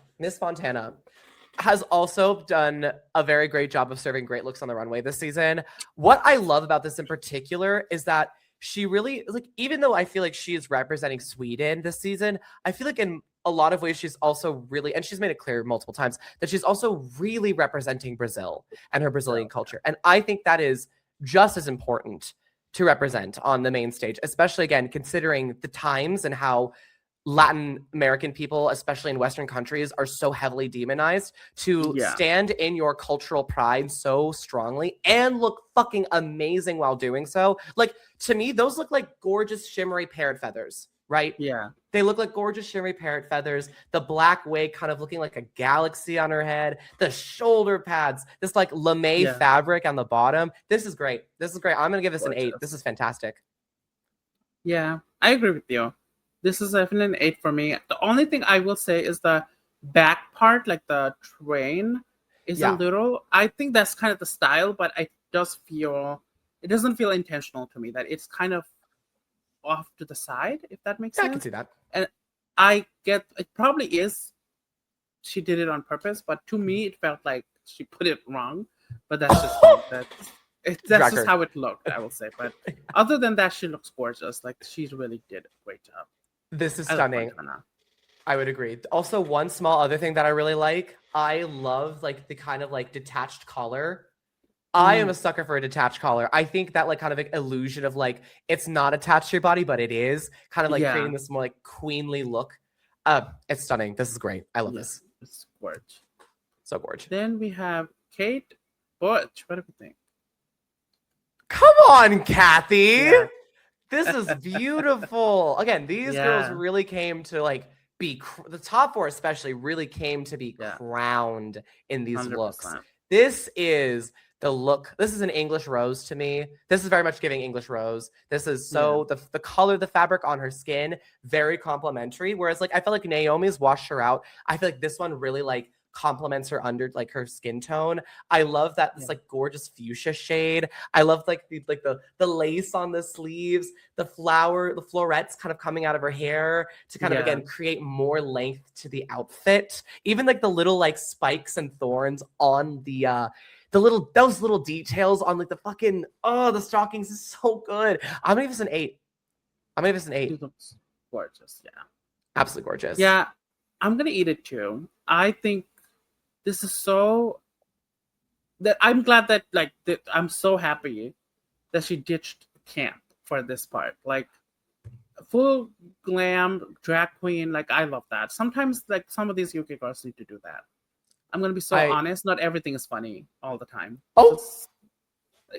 has also done a very great job of serving great looks on the runway this season. What I love about this in particular is that she really, like, even though I feel like she is representing Sweden this season, I feel like in a lot of ways she's also really, and she's made it clear multiple times, that she's also really representing Brazil and her Brazilian culture. And I think that is just as important to represent on the main stage, especially, again, considering the times and how Latin American people, especially in Western countries, are so heavily demonized. To stand in your cultural pride so strongly and look fucking amazing while doing so. Like, to me, those look like gorgeous shimmery parrot feathers, right? Yeah. They look like gorgeous shimmery parrot feathers. The black wig kind of looking like a galaxy on her head. The shoulder pads, this like lame fabric on the bottom. This is great. This is great. I'm going to give this an 8. This is fantastic. Yeah, I agree with you. This is definitely an 8 for me. The only thing I will say is the back part, like the train, is a little. I think that's kind of the style, but it doesn't feel intentional to me. That it's kind of off to the side, if that makes Yeah, sense. I can see that. And I get it probably is she did it on purpose, but to me it felt like she put it wrong. But that's just me. That's just Record. how it looked, I will say. But other than that, she looks gorgeous. Like she really did a great job. This is I love stunning. Montana. I would agree. Also, one small other thing that I really like, I love like the kind of like detached collar. I am a sucker for a detached collar. I think that like kind of like illusion of like it's not attached to your body, but it is kind of like creating this more like queenly look. It's stunning. This is great. I love this. It's gorgeous. So gorgeous. Then we have Kate Butch. What do you think? Come on, Kathy. Yeah. This is beautiful. Again, these girls really came to like be the top four, especially really came to be crowned in these 100%. Looks. This is the look. This is an English rose to me. This is very much giving English rose. This is so the color, the fabric on her skin, very complimentary. Whereas like I feel like Naomi's washed her out. I feel like this one really like complements her under like her skin tone. I love that this like gorgeous fuchsia shade. I love like the lace on the sleeves, the florets kind of coming out of her hair to kind of again create more length to the outfit. Even like the little like spikes and thorns on those little details on like the fucking the stockings is so good. I'm gonna give this an 8. It looks gorgeous. Yeah, absolutely gorgeous. Yeah, I'm gonna eat it too. I think this is so that I'm glad that like that I'm so happy that she ditched camp for this part. Like full glam drag queen. Like I love that. Sometimes like some of these UK girls need to do that. I'm gonna be so honest. Not everything is funny all the time.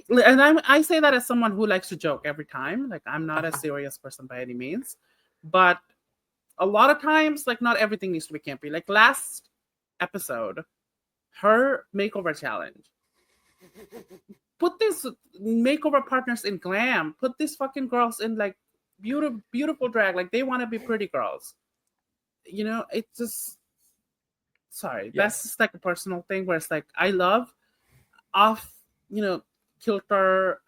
And I say that as someone who likes to joke every time. Like I'm not a serious person by any means, but a lot of times, like not everything needs to be campy. Like last episode, her makeover challenge. Put these makeover partners in glam. Put these fucking girls in like beautiful drag. Like they want to be pretty girls. You know, it's just. Sorry, that's just like a personal thing where it's like I love kilter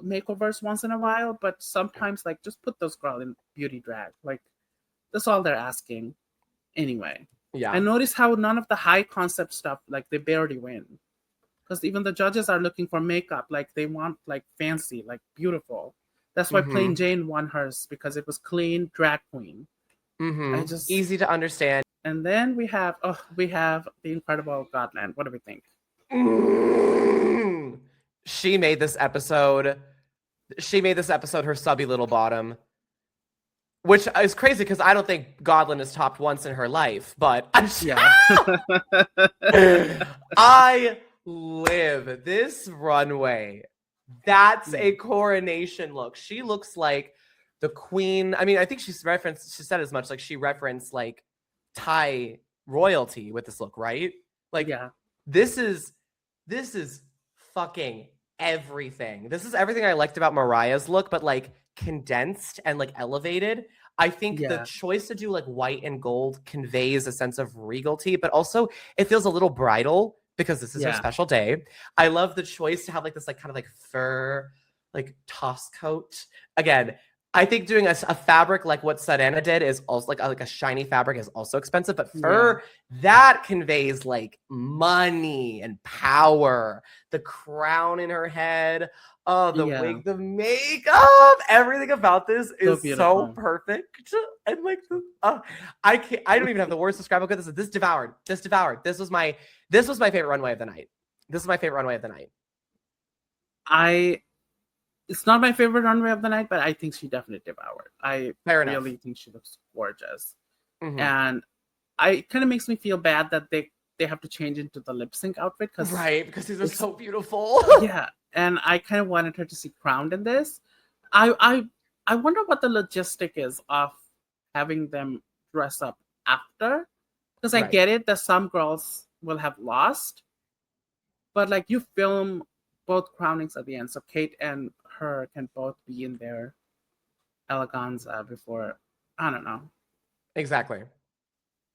makeovers once in a while, but sometimes like just put those girls in beauty drag. Like that's all they're asking. Anyway. Yeah. And notice how none of the high concept stuff, like they barely win. Because even the judges are looking for makeup, like they want like fancy, like beautiful. That's why Plain Jane won hers, because it was clean drag queen. Easy to understand. And then we have the incredible Godland. What do we think? She made this episode her subby little bottom, which is crazy because I don't think Godland has topped once in her life. But I live this runway. That's a coronation look. She looks like the queen. I mean, I think she said as much. Like she referenced like Thai royalty with this look, right? Like this is fucking everything. This is everything I liked about Mariah's look, but like condensed and like elevated. I think the choice to do like white and gold conveys a sense of regality, but also it feels a little bridal because this is her special day. I love the choice to have like this like kind of like fur like toss coat. Again, I think doing a fabric like what Serena did is also like a shiny fabric is also expensive, but fur that conveys like money and power. The crown in her head, the wig, the makeup, everything about this is so perfect. And like, I don't even have the words to describe how good this is. This devoured. This was my favorite runway of the night. It's not my favorite runway of the night, but I think she definitely devoured. I really think she looks gorgeous. And it kind of makes me feel bad that they have to change into the lip sync outfit. Because these are so beautiful. Yeah. And I kind of wanted her to see crowned in this. I wonder what the logistic is of having them dress up after. Because I get it that some girls will have lost. But like you film both crownings at the end. So Kate and her can both be in their eleganza before, I don't know. Exactly.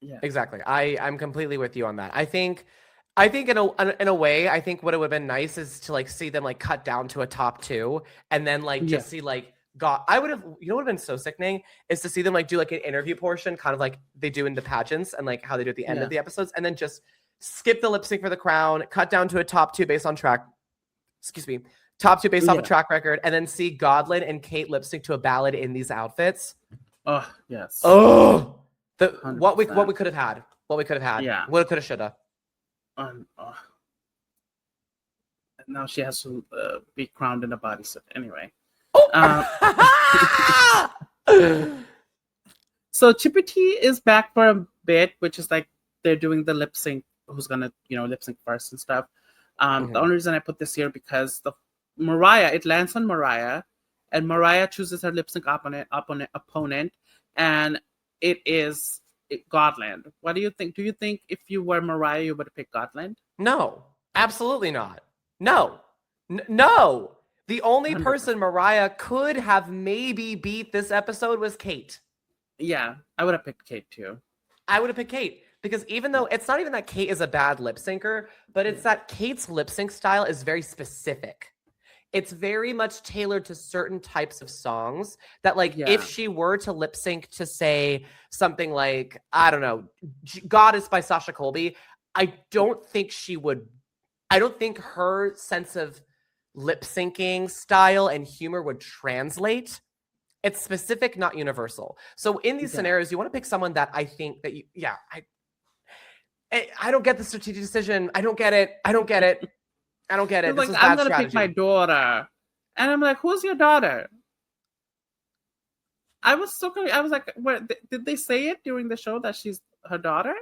Yeah. Exactly. I'm completely with you on that. I think in a way, I think what it would have been nice is to like see them like cut down to a top 2 and then like just see like I would have, you know what would have been so sickening is to see them like do like an interview portion, kind of like they do in the pageants and like how they do at the end of the episodes, and then just skip the lip sync for the crown, cut down to a top two based on track. Excuse me, top two based off a track record, and then see Godlin and Kate lip sync to a ballad in these outfits. Oh yes. Oh, what we could have had. What we could have had. Yeah. What could have, should have. Now she has to be crowned in a bodysuit. Anyway. So Chippy T is back for a bit, which is like they're doing the lip sync. Who's gonna, lip sync first and stuff. The only reason I put this here because it lands on Mariah, and Mariah chooses her lip sync opponent, and it is Godland. What do you think? Do you think if you were Mariah, you would have picked Godland? No, absolutely not. No, no. The only 100%. person Mariah could have maybe beat this episode was Kate. Yeah, I would have picked Kate too. I would have picked Kate because even though it's not even that Kate is a bad lip syncer, but it's that Kate's lip sync style is very specific. It's very much tailored to certain types of songs that, like, if she were to lip sync to say something like, I don't know, Goddess by Sasha Colby, I don't think her sense of lip syncing style and humor would translate. It's specific, not universal. So in these scenarios, you want to pick someone that I think that I don't get the strategic decision. I don't get it. This like, is I'm bad gonna strategy. pick my daughter, and I'm like, who's your daughter? I was so confused. I was like, what, did they say it during the show that she's her daughter?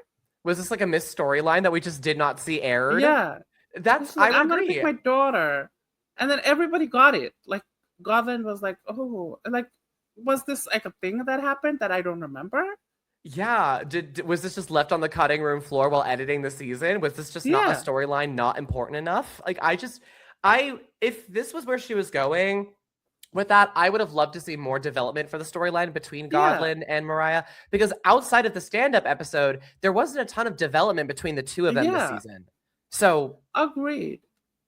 Was this like a missed storyline that we just did not see aired? Yeah, that's like, I I'm agree. gonna pick my daughter, and then everybody got it. Like Godwin was like, oh, like, was this like a thing that happened that I don't remember? Yeah. Was this just left on the cutting room floor while editing the season? Was this just not a storyline not important enough? Like, if this was where she was going with that, I would have loved to see more development for the storyline between Godlin and Mariah, because outside of the stand-up episode, there wasn't a ton of development between the two of them this season. So agreed.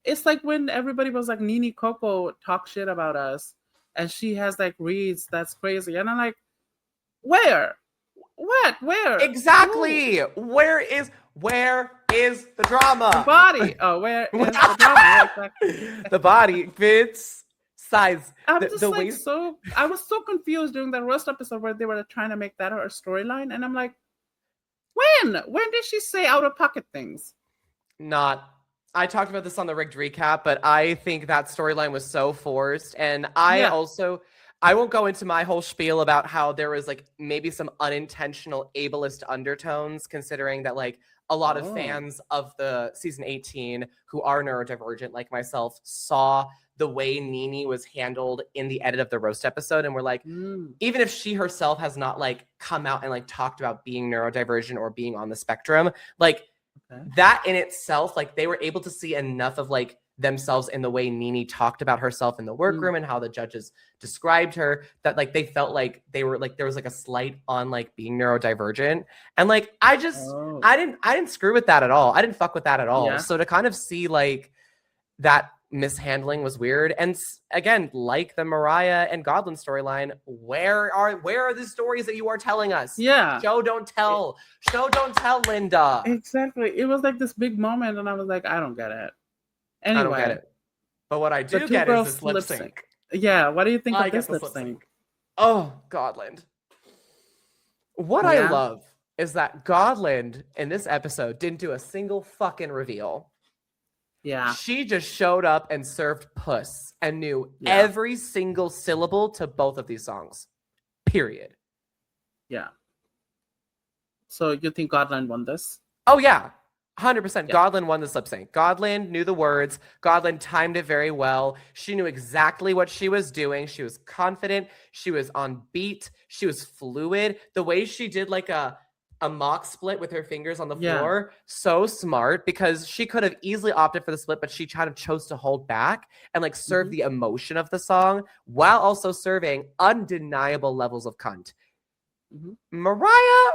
It's like when everybody was like, Nini Coco talk shit about us, and she has like reads that's crazy, and I'm like, where? What? Where? Exactly. Ooh. Where is the drama? The body. Oh, where is the drama? Exactly. The body fits size. I'm just like so. I was so confused during the roast episode where they were trying to make that her storyline, and I'm like, when did she say out of pocket things? I talked about this on the rigged recap, but I think that storyline was so forced, and I won't go into my whole spiel about how there was like maybe some unintentional ableist undertones, considering that like a lot of fans of the season 18 who are neurodivergent like myself saw the way Nini was handled in the edit of the roast episode, and we're like, even if she herself has not like come out and like talked about being neurodivergent or being on the spectrum, like that in itself, like they were able to see enough of like themselves in the way Nini talked about herself in the workroom and how the judges described her, that like they felt like they were like there was like a slight on like being neurodivergent, and like I didn't screw with that at all. I didn't fuck with that at all. So to kind of see like that mishandling was weird. And again, like the Mariah and Godlin storyline, where are the stories that you are telling us? Show don't tell, Linda. Exactly. It was like this big moment, and I was like, I don't get it. Anyway, I don't get it. But what I do get is this lip sync. Yeah, what do you think of this lip sync? Oh, Godland. What I love is that Godland in this episode didn't do a single fucking reveal. Yeah. She just showed up and served puss and knew every single syllable to both of these songs. Period. Yeah. So you think Godland won this? Oh, yeah. 100%. Godlin won this lip sync. Godlin knew the words. Godlin timed it very well. She knew exactly what she was doing. She was confident. She was on beat. She was fluid. The way she did like a mock split with her fingers on the floor, so smart, because she could have easily opted for the split, but she kind of chose to hold back and like serve the emotion of the song while also serving undeniable levels of cunt. Mariah,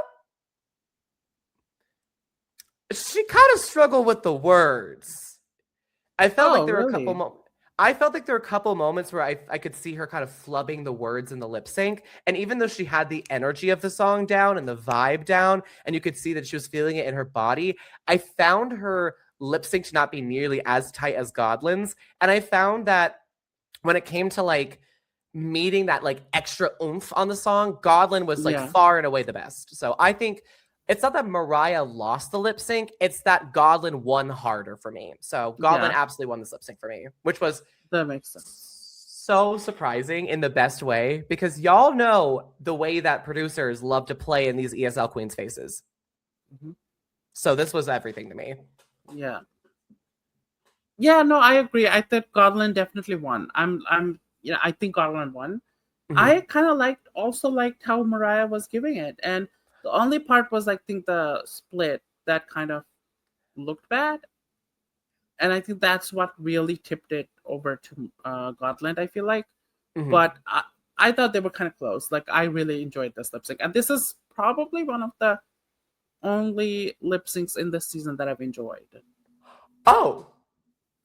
she kind of struggled with the words. I felt like there were a couple moments. I felt like there were a couple moments where I could see her kind of flubbing the words in the lip sync. And even though she had the energy of the song down and the vibe down, and you could see that she was feeling it in her body, I found her lip sync to not be nearly as tight as Godlin's. And I found that when it came to like meeting that like extra oomph on the song, Godlin was like far and away the best. So I think it's not that Mariah lost the lip sync, it's that Godlin won harder for me. So Godlin absolutely won this lip sync for me, which was that makes sense. So surprising in the best way, because y'all know the way that producers love to play in these ESL queens' faces. Mm-hmm. So this was everything to me. Yeah. Yeah, no, I agree. I think Godlin definitely won. I think Godlin won. Mm-hmm. I kind of also liked how Mariah was giving it. And the only part was, I think, the split that kind of looked bad. And I think that's what really tipped it over to Godland, I feel like. Mm-hmm. But I thought they were kind of close. Like, I really enjoyed this lip sync. And this is probably one of the only lip syncs in this season that I've enjoyed. Oh!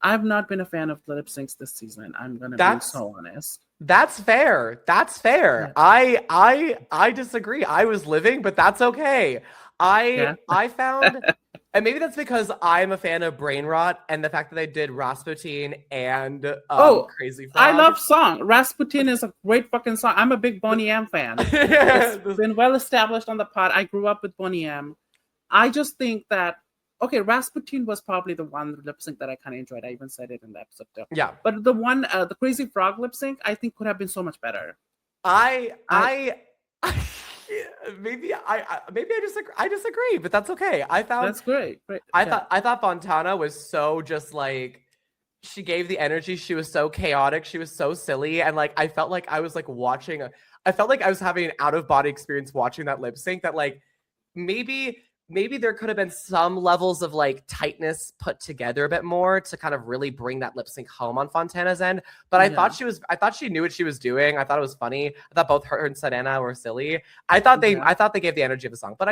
I've not been a fan of lip syncs this season. I'm going to be so honest. That's fair. That's fair. Yeah. I disagree. I was living, but that's okay. I found... And maybe that's because I'm a fan of Brain Rot and the fact that they did Rasputin and Crazy Frog. I love song. Rasputin is a great fucking song. I'm a big Boney M fan. It's been well established on the pod. I grew up with Boney M. I just think that, okay, Rasputin was probably the one lip sync that I kind of enjoyed. I even said it in the episode too. Yeah. But the one, the Crazy Frog lip sync, I think could have been so much better. Maybe I disagree, but that's okay. That's great. I thought Fontana was so just like, she gave the energy. She was so chaotic. She was so silly, and like I felt like I was like watching. I felt like I was having an out of body experience watching that lip sync. That like maybe there could have been some levels of like tightness put together a bit more to kind of really bring that lip sync home on Fontana's end. But I thought she knew what she was doing. I thought it was funny. I thought both her and Serena were silly. I thought they gave the energy of the song. But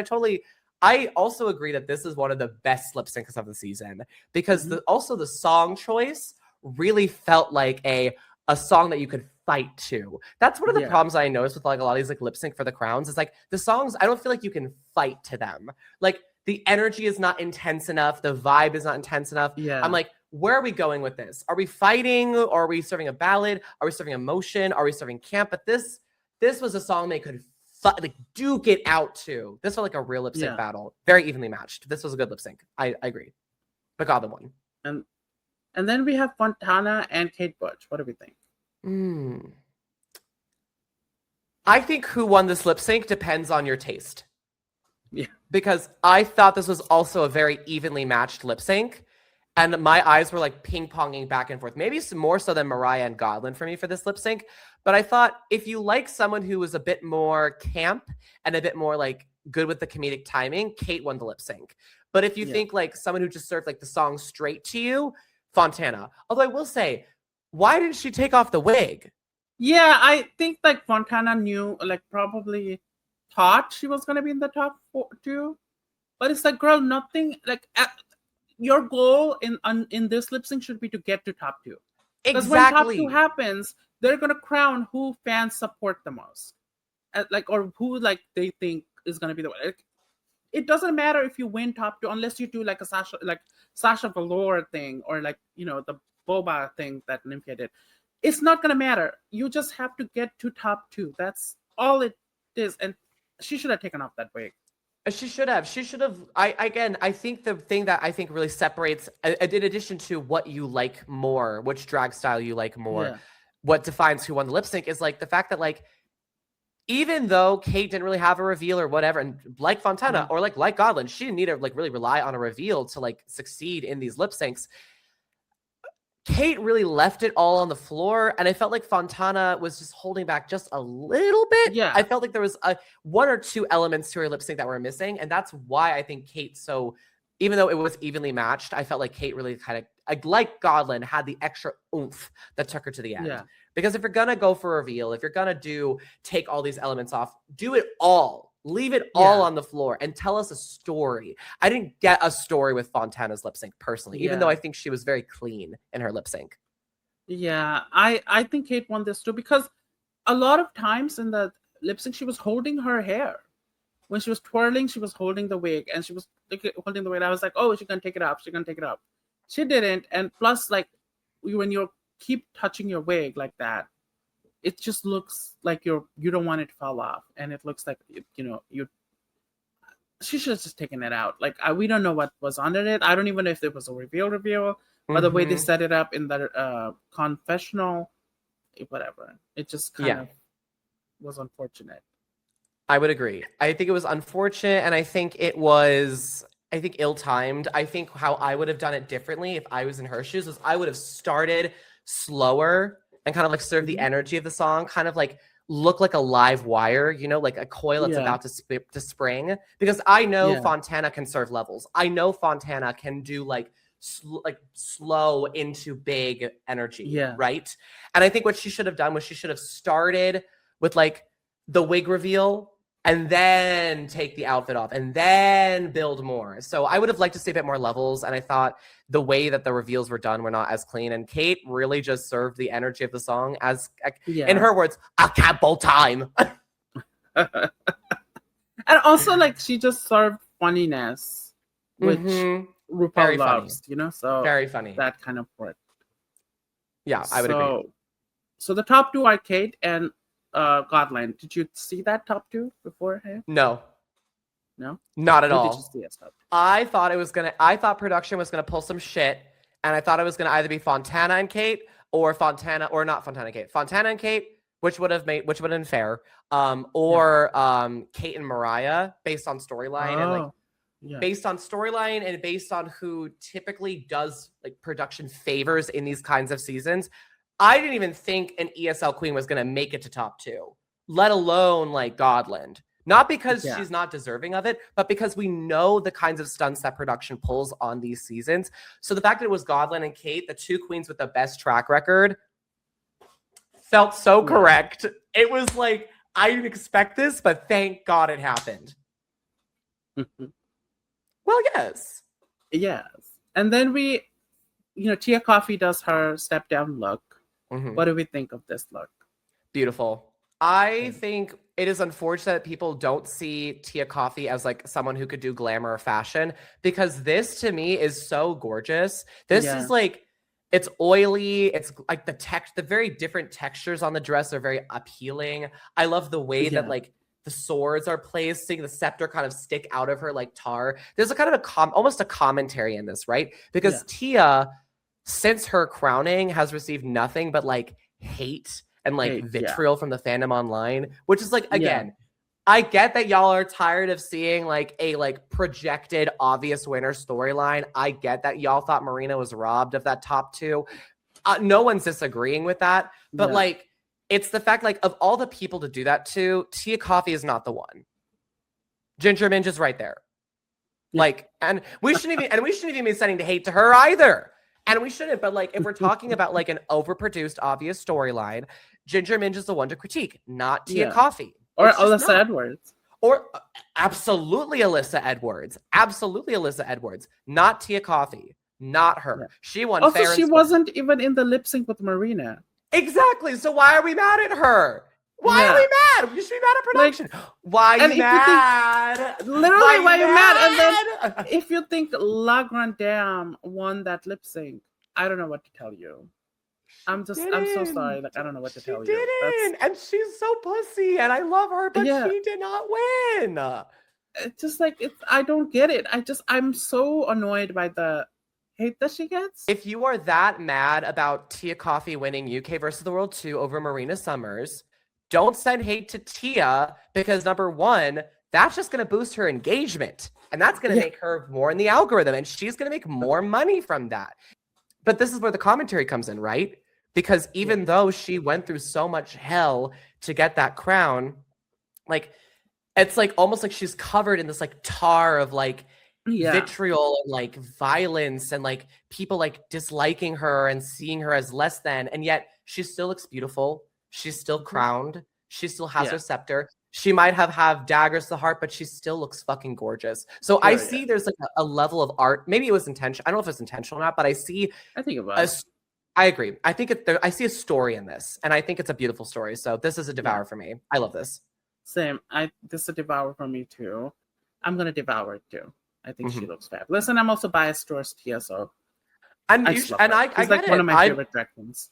I also agree that this is one of the best lip syncs of the season, because also the song choice really felt like a song that you could fight to. That's one of the problems I noticed with like a lot of these like lip sync for the crowns is like the songs, I don't feel like you can fight to them. Like the energy is not intense enough. The vibe is not intense enough. Yeah. I'm like, where are we going with this? Are we fighting? Or are we serving a ballad? Are we serving emotion? Are we serving camp? But this was a song they could like duke it out to. This felt like a real lip sync battle. Very evenly matched. This was a good lip sync. I agree. But Gotham won. And then we have Fontana and Kate Bush. What do we think? I think who won this lip sync depends on your taste. Yeah. Because I thought this was also a very evenly matched lip sync. And my eyes were like ping-ponging back and forth. Maybe some more so than Mariah and Godlin for me for this lip sync. But I thought if you like someone who was a bit more camp and a bit more like good with the comedic timing, Kate won the lip sync. But if you think like someone who just served like the song straight to you, Fontana. Although I will say, why didn't she take off the wig? Yeah, I think like Fontana knew, like probably thought she was going to be in the top 2. But it's like, girl, nothing like your goal in this lip sync should be to get to top 2. Because when top 2 happens, they're going to crown who fans support the most. Or who like they think is going to be the one. It doesn't matter if you win top 2 unless you do like a Sasha Velour thing or like, you know, the Boba thing that Nymphia did. It's not going to matter. You just have to get to top 2. That's all it is. And she should have taken off that wig. She should have. I think the thing that I think really separates, in addition to what you like more, which drag style you like more, what defines who won the lip sync is like the fact that like, even though Kate didn't really have a reveal or whatever, and like Fontana or like Godlin, she didn't need to like really rely on a reveal to like succeed in these lip syncs. Kate really left it all on the floor, and I felt like Fontana was just holding back just a little bit. Yeah, I felt like there was one or two elements to her lip sync that were missing, and that's why I think Kate. So even though it was evenly matched, I felt like Kate really kind of, like Godlin, had the extra oomph that took her to the end. Yeah. Because if you're gonna go for a reveal, if you're gonna take all these elements off, do it all. Leave it all on the floor and tell us a story. I didn't get a story with Fontana's lip sync personally, even though I think she was very clean in her lip sync. Yeah, I think Kate won this too because a lot of times in the lip sync she was holding her hair. When she was twirling, she was holding the wig and she was holding the wig. I was like, oh, she's gonna take it up. She's gonna take it up. She didn't. And plus, like, when you keep touching your wig like that, it just looks like you don't want it to fall off, and it looks like you. She should have just taken it out. Like we don't know what was under it. I don't even know if it was a reveal, but the way they Mm-hmm. set it up in the confessional, whatever, it just kind Yeah. of was unfortunate. I would agree. I think it was unfortunate, and I think it was, I think, ill-timed. I think how I would have done it differently if I was in her shoes was I would have started slower and kind of like serve the Mhm. energy of the song, kind of like look like a live wire, you know, like a coil that's Yeah, about to spring. Because I know yeah, Fontana can serve levels. I know Fontana can do like slow into big energy, yeah, right? And I think what she should have done was she should have started with like the wig reveal and then take the outfit off and then build more. So I would have liked to see a bit more levels. And I thought the way that the reveals were done were not as clean. And Kate really just served the energy of the song as, in yeah. her words, a couple time. And also, like, she just served funniness, which Mm-hmm. RuPaul Very funny. loves, so Very funny. that kind of worked. Yeah, I would agree. So the top two are Kate and Godline. Did you see that top two beforehand? No, No? not at Who did you all. see as top two? I thought production was gonna pull some shit, and I thought it was gonna either be Fontana and Kate or Fontana or not Fontana and Kate. Fontana and Kate, which would have been fair. Or Kate and Mariah based on storyline and like Oh, yeah. based on storyline and based on who typically does like production favors in these kinds of seasons. I didn't even think an ESL queen was gonna make it to top two, let alone like Godland. Not because Yeah. she's not deserving of it, but because we know the kinds of stunts that production pulls on these seasons. So the fact that it was Godlin and Kate, the two queens with the best track record, felt so Yeah. correct. It was like, I didn't expect this, but thank God it happened. Well, yes. Yes. And then Tia Coffee does her step down look. Mhm. What do we think of this look? Beautiful. I think it is unfortunate that people don't see Tia Coffee as like someone who could do glamour or fashion, because this to me is so gorgeous. This Yeah. is like, it's oily. It's like the very different textures on the dress are very appealing. I love the way that Yeah. like the swords are placed, seeing the scepter kind of stick out of her like tar. There's a kind of almost a commentary in this, right? Because Tia, since her crowning, has received nothing but like hate and like Hate, vitriol from the fandom online, which is like, again, I get that y'all are tired of seeing like a like projected obvious winner storyline. I get that y'all thought Marina was robbed of that top two. No one's disagreeing with that, but Yeah. like, it's the fact like of all the people to do that to, Tia Coffee is not the one. Ginger Minj is right there. Like, and we shouldn't even be sending the hate to her either. And we shouldn't, but like, if we're talking about like an overproduced, obvious storyline, Ginger Minj is the one to critique, not Tia Coffee. Or It's just Alyssa not. Edwards. Or absolutely Alyssa Edwards. Absolutely Alyssa Edwards. Not Tia Coffee. Not her. Yeah. She won Also, fair and she square. wasn't even in the lip sync with Marina. Exactly. So why are we mad at her? Why are we mad? You should be mad at production. Why and you mad? Literally, why you mad? And then if you think La Grande Dame won that lip sync, I don't know what to tell you. I'm so sorry. Like, I don't know what to tell you. And she's so pussy, and I love her, but she did not win. It's just like, I don't get it. I'm so annoyed by the hate that she gets. If you are that mad about Tia Coffee winning UK versus the World 2 over Marina Summers, don't send hate to Tia, because number one, that's just going to boost her engagement, and that's going to make her more in the algorithm, and she's going to make more money from that. But this is where the commentary comes in, right? Because even though she went through so much hell to get that crown, like, it's like almost like she's covered in this like tar of like vitriol and like violence and like people like disliking her and seeing her as less than, and yet she still looks beautiful. She's still crowned. She still has her scepter. She might have daggers to the heart, but she still looks fucking gorgeous. So I see there's like a level of art. Maybe it was intentional. I don't know if it's intentional or not, but I think it was I agree. I think I see a story in this, and I think it's a beautiful story. So this is a devour for me. I love this. Same. This is a devour for me too. I'm gonna devour it too. I think she Mhm. looks fab. Listen, I'm also biased towards Tia, so And I you just sh- love and her. I She's get like one it. of my favorite drag queens.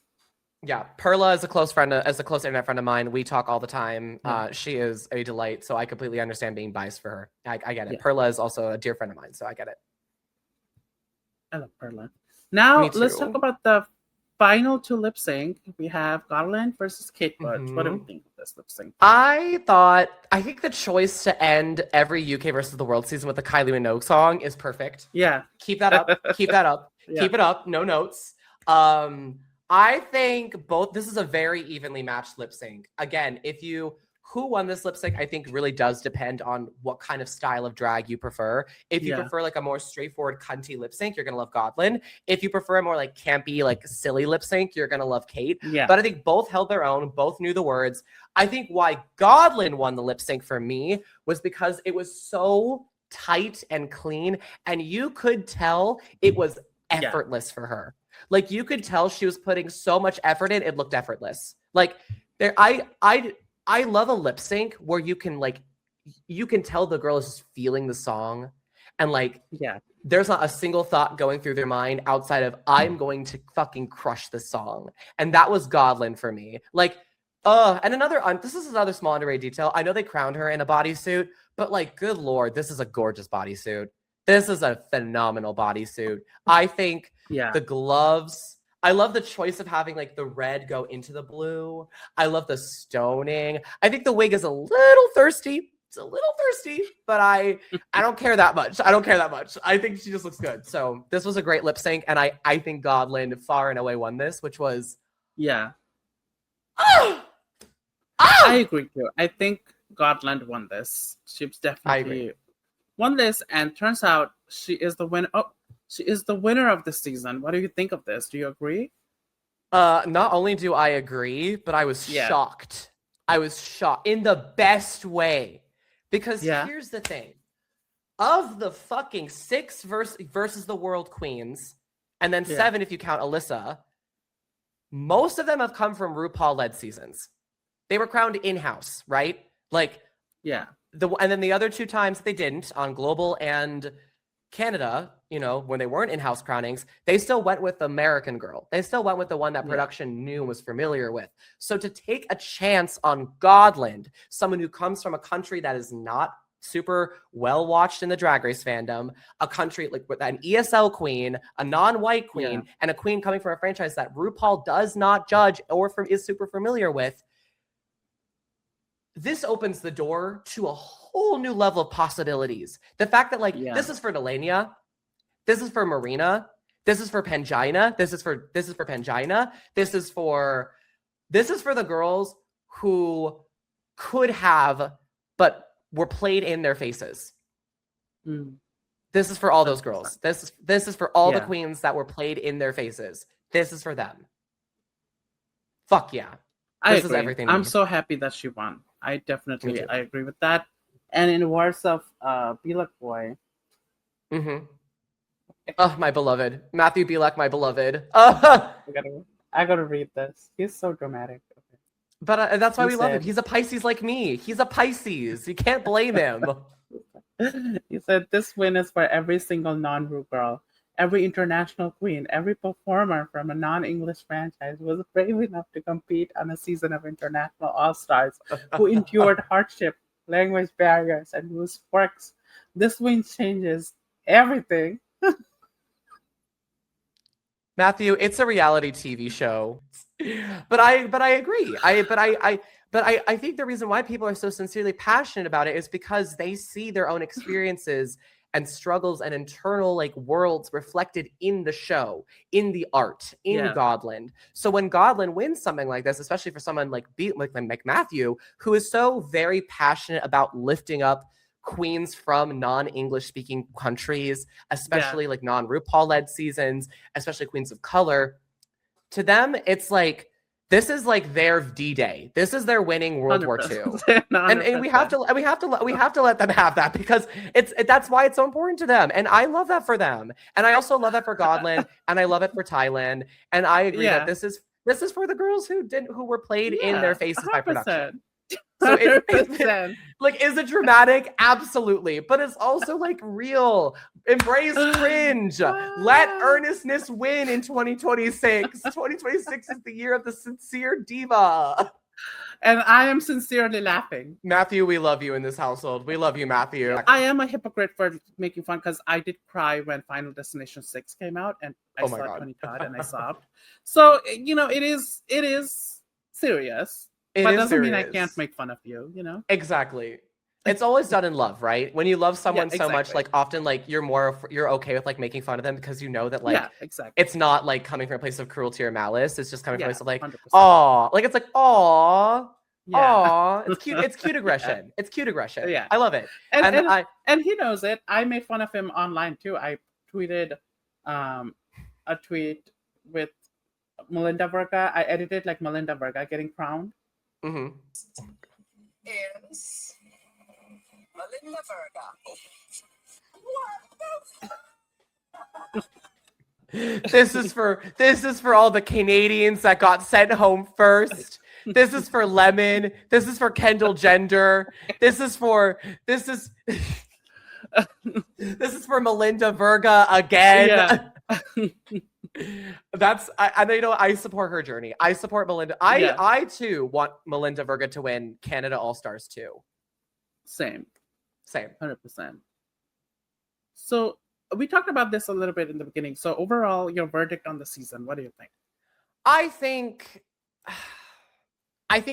Yeah, Perla is a close friend, as a close internet friend of mine. We talk all the time. Yeah. She is a delight, so I completely understand being biased for her. I get it. Yeah. Perla is also a dear friend of mine, so I get it. I love Perla. Now Me let's talk too. about the final 2 lip sync. We have Garland versus Kate Bush. What do we think of this lip sync? I think the choice to end every UK versus the world season with the Kylie Minogue song is perfect. Yeah. Keep that up. Keep that up. Yeah. Keep it up. No notes. I think this is a very evenly matched lip sync. Again, who won this lip sync, I think really does depend on what kind of style of drag you prefer. If you prefer like a more straightforward cunty lip sync, you're gonna love Godlin. If you prefer a more like campy, like silly lip sync, you're gonna love Kate. Yeah. But I think both held their own, both knew the words. I think why Godlin won the lip sync for me was because it was so tight and clean, and you could tell it was effortless for her. Like you could tell she was putting so much effort in, it looked effortless. Like I love a lip sync where you can tell the girl is just feeling the song, and there's not a single thought going through their mind outside of I'm going to fucking crush this song. And that was Godlin for me. And this is another small underrated detail. I know they crowned her in a bodysuit, but good Lord, this is a gorgeous bodysuit. This is a phenomenal bodysuit. I think the gloves, I love the choice of having the red go into the blue. I love the stoning. I think the wig is a little thirsty. It's a little thirsty, but I don't care that much. I think she just looks good. So this was a great lip sync, and I think Godlin far and away won this, which was I agree too. I think Godland won this. She's definitely won this, and turns out she is the winner. Oh, she is the winner of the season. What do you think of this? Do you agree? Not only do I agree, but I was shocked. I was shocked in the best way. Because here's the thing. Of the fucking 6 versus the world queens, and then 7 if you count Alyssa, most of them have come from RuPaul-led seasons. They were crowned in-house, right? And then the other 2 times they didn't, on Global and Canada, when they weren't in-house crownings, they still went with the American girl. They still went with the one that production knew and was familiar with. So to take a chance on Godland, someone who comes from a country that is not super well watched in the Drag Race fandom, a country with an ESL queen, a non-white queen, and a queen coming from a franchise that RuPaul does not judge or is super familiar with, this opens the door to a whole new level of possibilities. The fact that this is for Delania, this is for Marina, this is for Pangina, this is for Pangina, this is for the girls who could have but were played in their faces. This is for all those girls. This is for all the queens that were played in their faces. This is for them. Fuck yeah. This is everything. I'm so happy that she won. I agree with that. And in words of Bilak Boy. Oh, my beloved. Matthew Bilak, my beloved. I gotta read this. He's so dramatic. Okay. But that's why we love him. He's a Pisces like me. He's a Pisces. You can't blame him. He said, this win is for every single non-Ru girl, every international queen, every performer from a non-English franchise who was brave enough to compete on a season of International All-Stars, who endured hardship, language barriers, and whose quirks. This win changes everything. Matthew, it's a reality TV show. But I agree. I think the reason why people are so sincerely passionate about it is because they see their own experiences and struggles and internal worlds reflected in the show, in the art, in Godland. So when Godland wins something like this, especially for someone like Matthew, who is so very passionate about lifting up queens from non-English speaking countries, especially non-RuPaul led seasons, especially queens of color, to them it's This is like their D-Day. This is their winning World War II. 100%. And we have to let them have that because that's why it's so important to them. And I love that for them. And I also love that for Godland and I love it for Thailand. And I agree that this is for the girls who were played in their faces 100%. By production. So like, is it dramatic? Absolutely. But it's also like real. Embrace cringe. Let earnestness win in 2026. 2026 is the year of the sincere diva. And I am sincerely laughing. Matthew, we love you in this household. We love you, Matthew. I am a hypocrite for making fun because I did cry when Final Destination 6 came out and I saw Tony Todd and I sobbed. So, you know, it is serious. But it doesn't mean I can't make fun of you, you know? Exactly. It's always done in love, right? When you love someone so much, like often like you're okay with like making fun of them because you know that like it's not like coming from a place of cruelty or malice. It's just coming from a place of like, aw. Like it's like, aw. Aw. It's cute. It's cute aggression. It's cute aggression. Yeah. I love it. And he knows it. I made fun of him online too. I tweeted a tweet with Melinda Verga. I edited like Melinda Verga getting crowned. Mm-hmm. Is Melinda Verga. This is for all the Canadians that got sent home first. This is for Lemon. This is for Kendall Jenner. This is for Melinda Verga again. Yeah. That's I know, you know, I support her journey. I support Melinda. I too want Melinda Verga to win Canada All-Stars too. Same. 100%. So we talked about this a little bit in the beginning. So overall, your verdict on the season, what do you think? I think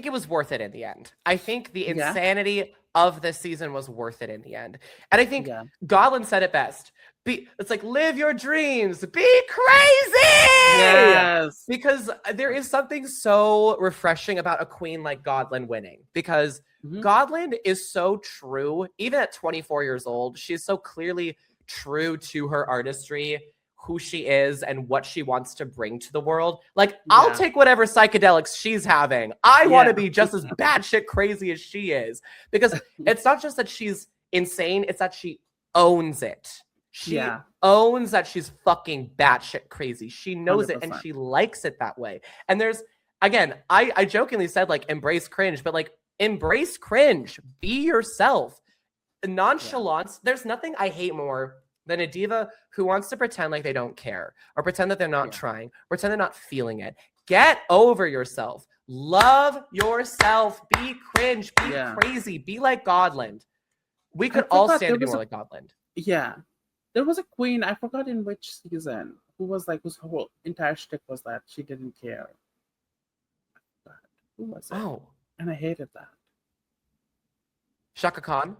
it was worth it in the end. I think the insanity of this season was worth it in the end. And I think Godland said it best. It's like, live your dreams, be crazy. Yes. Because there is something so refreshing about a queen like Godland winning. Because Godland is so true, even at 24 years old, she's so clearly true to her artistry, who she is and what she wants to bring to the world. Like, I'll take whatever psychedelics she's having. I want to be just as batshit crazy as she is. Because it's not just that she's insane, it's that she owns it. She owns that she's fucking batshit crazy. She knows 100%. It and she likes it that way. And there's, again, I jokingly said like embrace cringe, but like embrace cringe. Be yourself. Nonchalance. There's nothing I hate more than a diva who wants to pretend like they don't care or pretend that they're not trying, pretend they're not feeling it. Get over yourself. Love yourself. Be cringe. Be crazy. Be like Godland. We could all stand to be more like Godland. Yeah. There was a queen, I forgot in which season, who was like, whose whole entire shtick was that she didn't care. Who was it? Oh. And I hated that. Shaka Khan?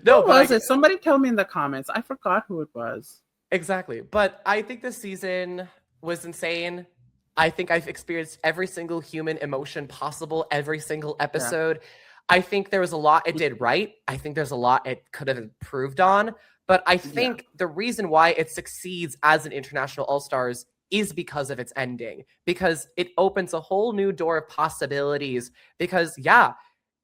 No, who was it? Somebody tell me in the comments. I forgot who it was. Exactly. But I think this season was insane. I think I've experienced every single human emotion possible, every single episode. I think there was a lot it did right. I think there's a lot it could have improved on. But I think the reason why it succeeds as an international All-Stars is because of its ending. Because it opens a whole new door of possibilities. Because,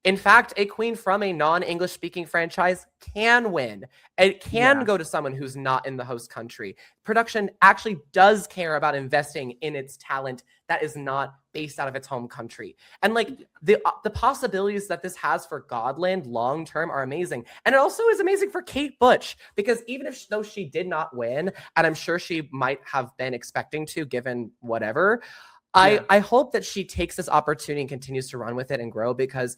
in fact, a queen from a non-English speaking franchise can win. It can go to someone who's not in the host country. Production actually does care about investing in its talent that is not based out of its home country. And like the possibilities that this has for Godland long term are amazing. And it also is amazing for Kate Butch, because even though she did not win, and I'm sure she might have been expecting to given whatever, I hope that she takes this opportunity and continues to run with it and grow, because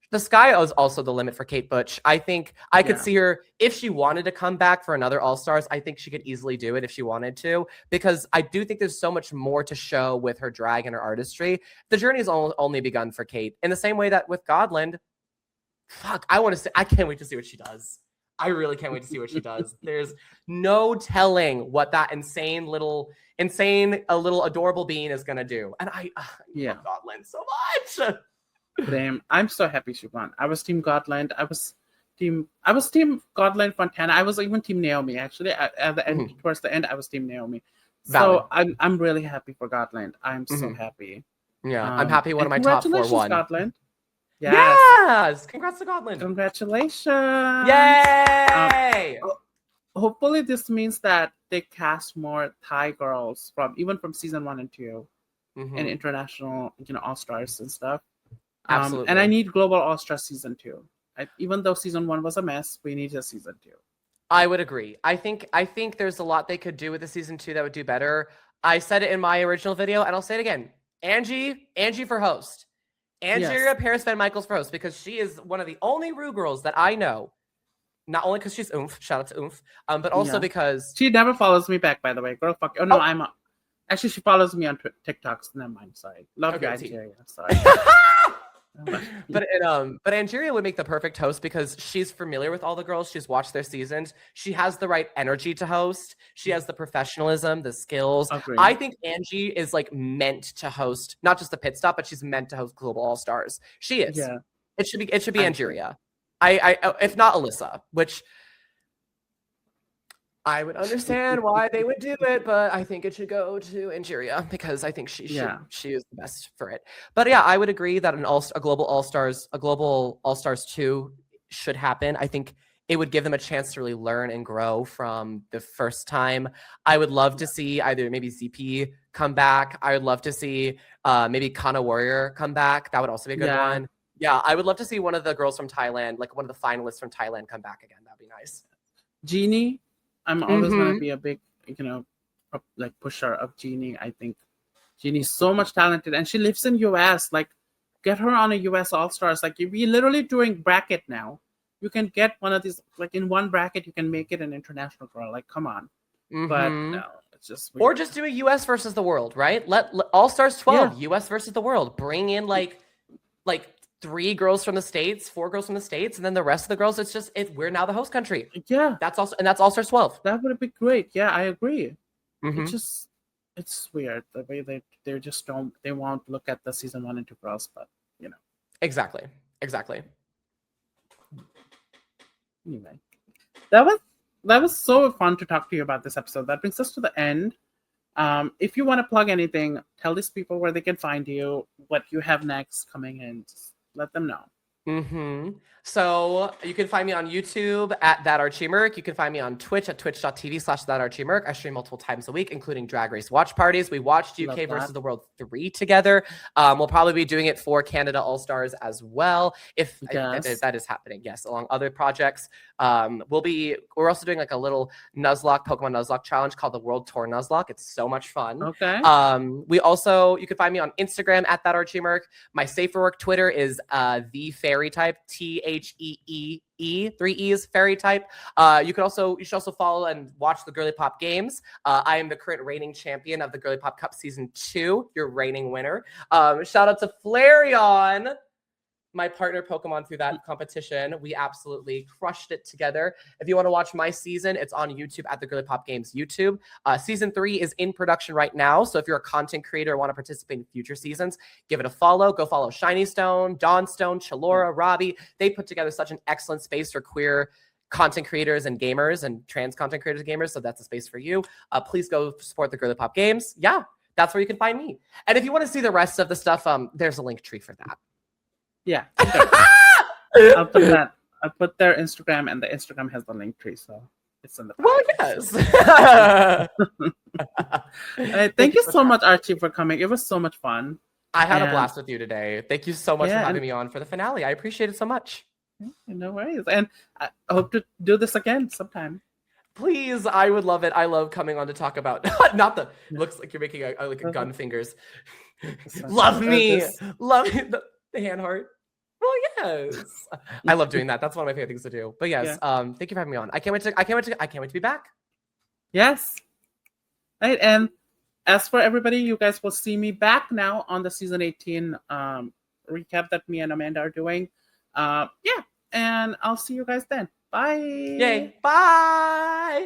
the sky is also the limit for Kate Butch. I think I could see her, if she wanted to come back for another All-Stars, I think she could easily do it if she wanted to, because I do think there's so much more to show with her drag and her artistry. The journey has only begun for Kate. In the same way that with Godland, I can't wait to see what she does. I really can't wait to see what she does. There's no telling what that insane little adorable being is going to do. And I love Godland so much. Damn, I'm so happy she won. I was Team Godland. I was I was team Godline Fontana. I was even team Naomi actually. At the end, towards the end, I was team Naomi. Valid. So I'm really happy for Godland. I'm so happy. Yeah, I'm happy one of my top 4 won. Godland. Yes. Congrats to Godland. Congratulations. Yay. Hopefully this means that they cast more Thai girls from season 1 and 2 and international, all-stars and stuff. Absolutely. And I need global all-star season 2. Even though season 1 was a mess, we need a season 2. I would agree. I think there's a lot they could do with the season 2 that would do better. I said it in my original video, and I'll say it again. Angie for host. Angeria Paris Van Michaels for host, because she is one of the only Ru girls that I know. Not only because she's oomph, shout out to oomph, but also because she never follows me back. By the way, girl, fuck. Oh no, I'm actually she follows me on TikToks. Never mind. Sorry, love you, Angeria. Sorry. But Angeria would make the perfect host because she's familiar with all the girls. She's watched their seasons. She has the right energy to host. She has the professionalism, the skills. Agreed. I think Angie is like meant to host not just the pit stop, but she's meant to host Global All Stars. She is. Yeah. It should be Angeria. I if not Alyssa, which I would understand why they would do it, but I think it should go to Angeria because I think she is the best for it. But yeah, I would agree that a global All Stars 2 should happen. I think it would give them a chance to really learn and grow from the first time. I would love to see either maybe ZP come back. I would love to see maybe Kana Warrior come back. That would also be a good one. Yeah, I would love to see one of the girls from Thailand, like one of the finalists from Thailand, come back again. That'd be nice. Jeannie. I'm always going to be a big, like pusher of Jeannie. I think Jeannie's so much talented and she lives in US. Like, get her on a US All-Stars. Like, we're literally doing bracket now. You can get one of these, like in one bracket, you can make it an international girl. Like, come on. But no, it's just weird. Or just do a US versus the world, right? Let All-Stars 12, US versus the world. Bring in like 3 girls from the States, 4 girls from the States, and then the rest of the girls, we're now the host country. Yeah. That's All-Stars 12. That would be great. Yeah, I agree. It's weird the way they won't look at the season 1 and 2 girls, but Exactly. Anyway. That was so fun to talk to you about this episode. That brings us to the end. If you want to plug anything, tell these people where they can find you, what you have next coming in. Just let them know. So you can find me on YouTube at That Archie Merc. You can find me on Twitch at twitch.tv/thatarchiemerc. I stream multiple times a week, including Drag Race watch parties. We watched UK versus the World 3 together. We'll probably be doing it for Canada All-Stars as well, if that is happening. Yes, along other projects. We're also doing like a little Nuzlocke, Pokemon Nuzlocke challenge called the World Tour Nuzlocke. It's so much fun. Okay. You can find me on Instagram at That Archie Merc. My safer work Twitter is the fairy type, THEEE, 3 E's fairy type. You should also follow and watch the Girly Pop Games. I am the current reigning champion of the Girly Pop Cup Season 2, your reigning winner. Shout out to Flareon, my partner Pokemon through that competition. We absolutely crushed it together. If you want to watch my season, it's on YouTube at the Girly Pop Games YouTube. Season 3 is in production right now. So if you're a content creator and want to participate in future seasons, give it a follow. Go follow Shiny Stone, Dawnstone, Chalora, Robbie. They put together such an excellent space for queer content creators and gamers and trans content creators and gamers. So that's a space for you. Please go support the Girly Pop Games. Yeah, that's where you can find me. And if you want to see the rest of the stuff, there's a link tree for that. Yeah. I'll put their Instagram, and the Instagram has the link tree, so it's in the yes. Thank you so much, Archie, for coming. It was so much fun. I had a blast with you today. Thank you so much for having me on for the finale. I appreciate it so much. No worries. And I hope to do this again sometime. Please, I would love it. I love coming on to talk about looks like you're making a gun fingers. Love me. Love the hand heart. Well, yes. I love doing that. That's one of my favorite things to do. But yes, thank you for having me on. I can't wait to be back. Yes. Right. And as for everybody, you guys will see me back now on the season 18 recap that me and Amanda are doing. And I'll see you guys then. Bye. Yay. Bye.